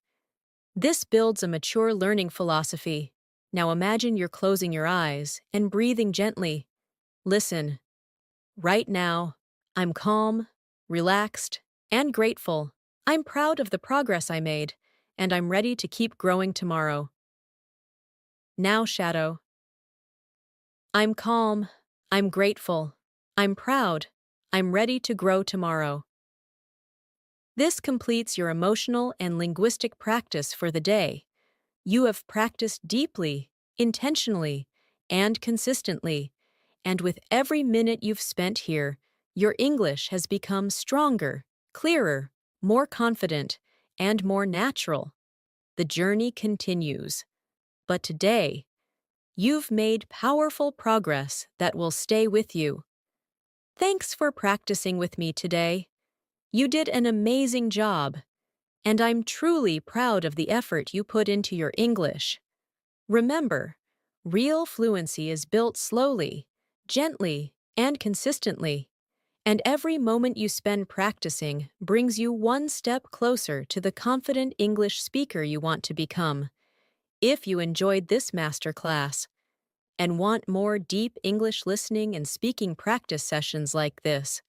This builds a mature learning philosophy. Now imagine you're closing your eyes and breathing gently. Listen. Right now, I'm calm, relaxed, and grateful. I'm proud of the progress I made, and I'm ready to keep growing tomorrow. Now, shadow. I'm calm, I'm grateful, I'm proud, I'm ready to grow tomorrow. This completes your emotional and linguistic practice for the day. You have practiced deeply, intentionally, and consistently, and with every minute you've spent here, your English has become stronger, clearer, more confident, and more natural. The journey continues. But today, you've made powerful progress that will stay with you. Thanks for practicing with me today. You did an amazing job, and I'm truly proud of the effort you put into your English. Remember, real fluency is built slowly, gently, and consistently, and every moment you spend practicing brings you one step closer to the confident English speaker you want to become. If you enjoyed this masterclass and want more deep English listening and speaking practice sessions like this,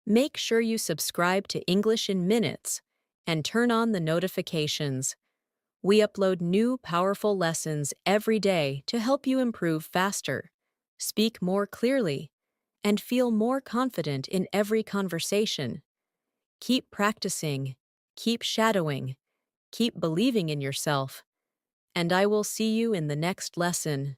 make sure you subscribe to English in Minutes and turn on the notifications. We upload new powerful lessons every day to help you improve faster, speak more clearly, and feel more confident in every conversation. Keep practicing, keep shadowing, keep believing in yourself, and I will see you in the next lesson.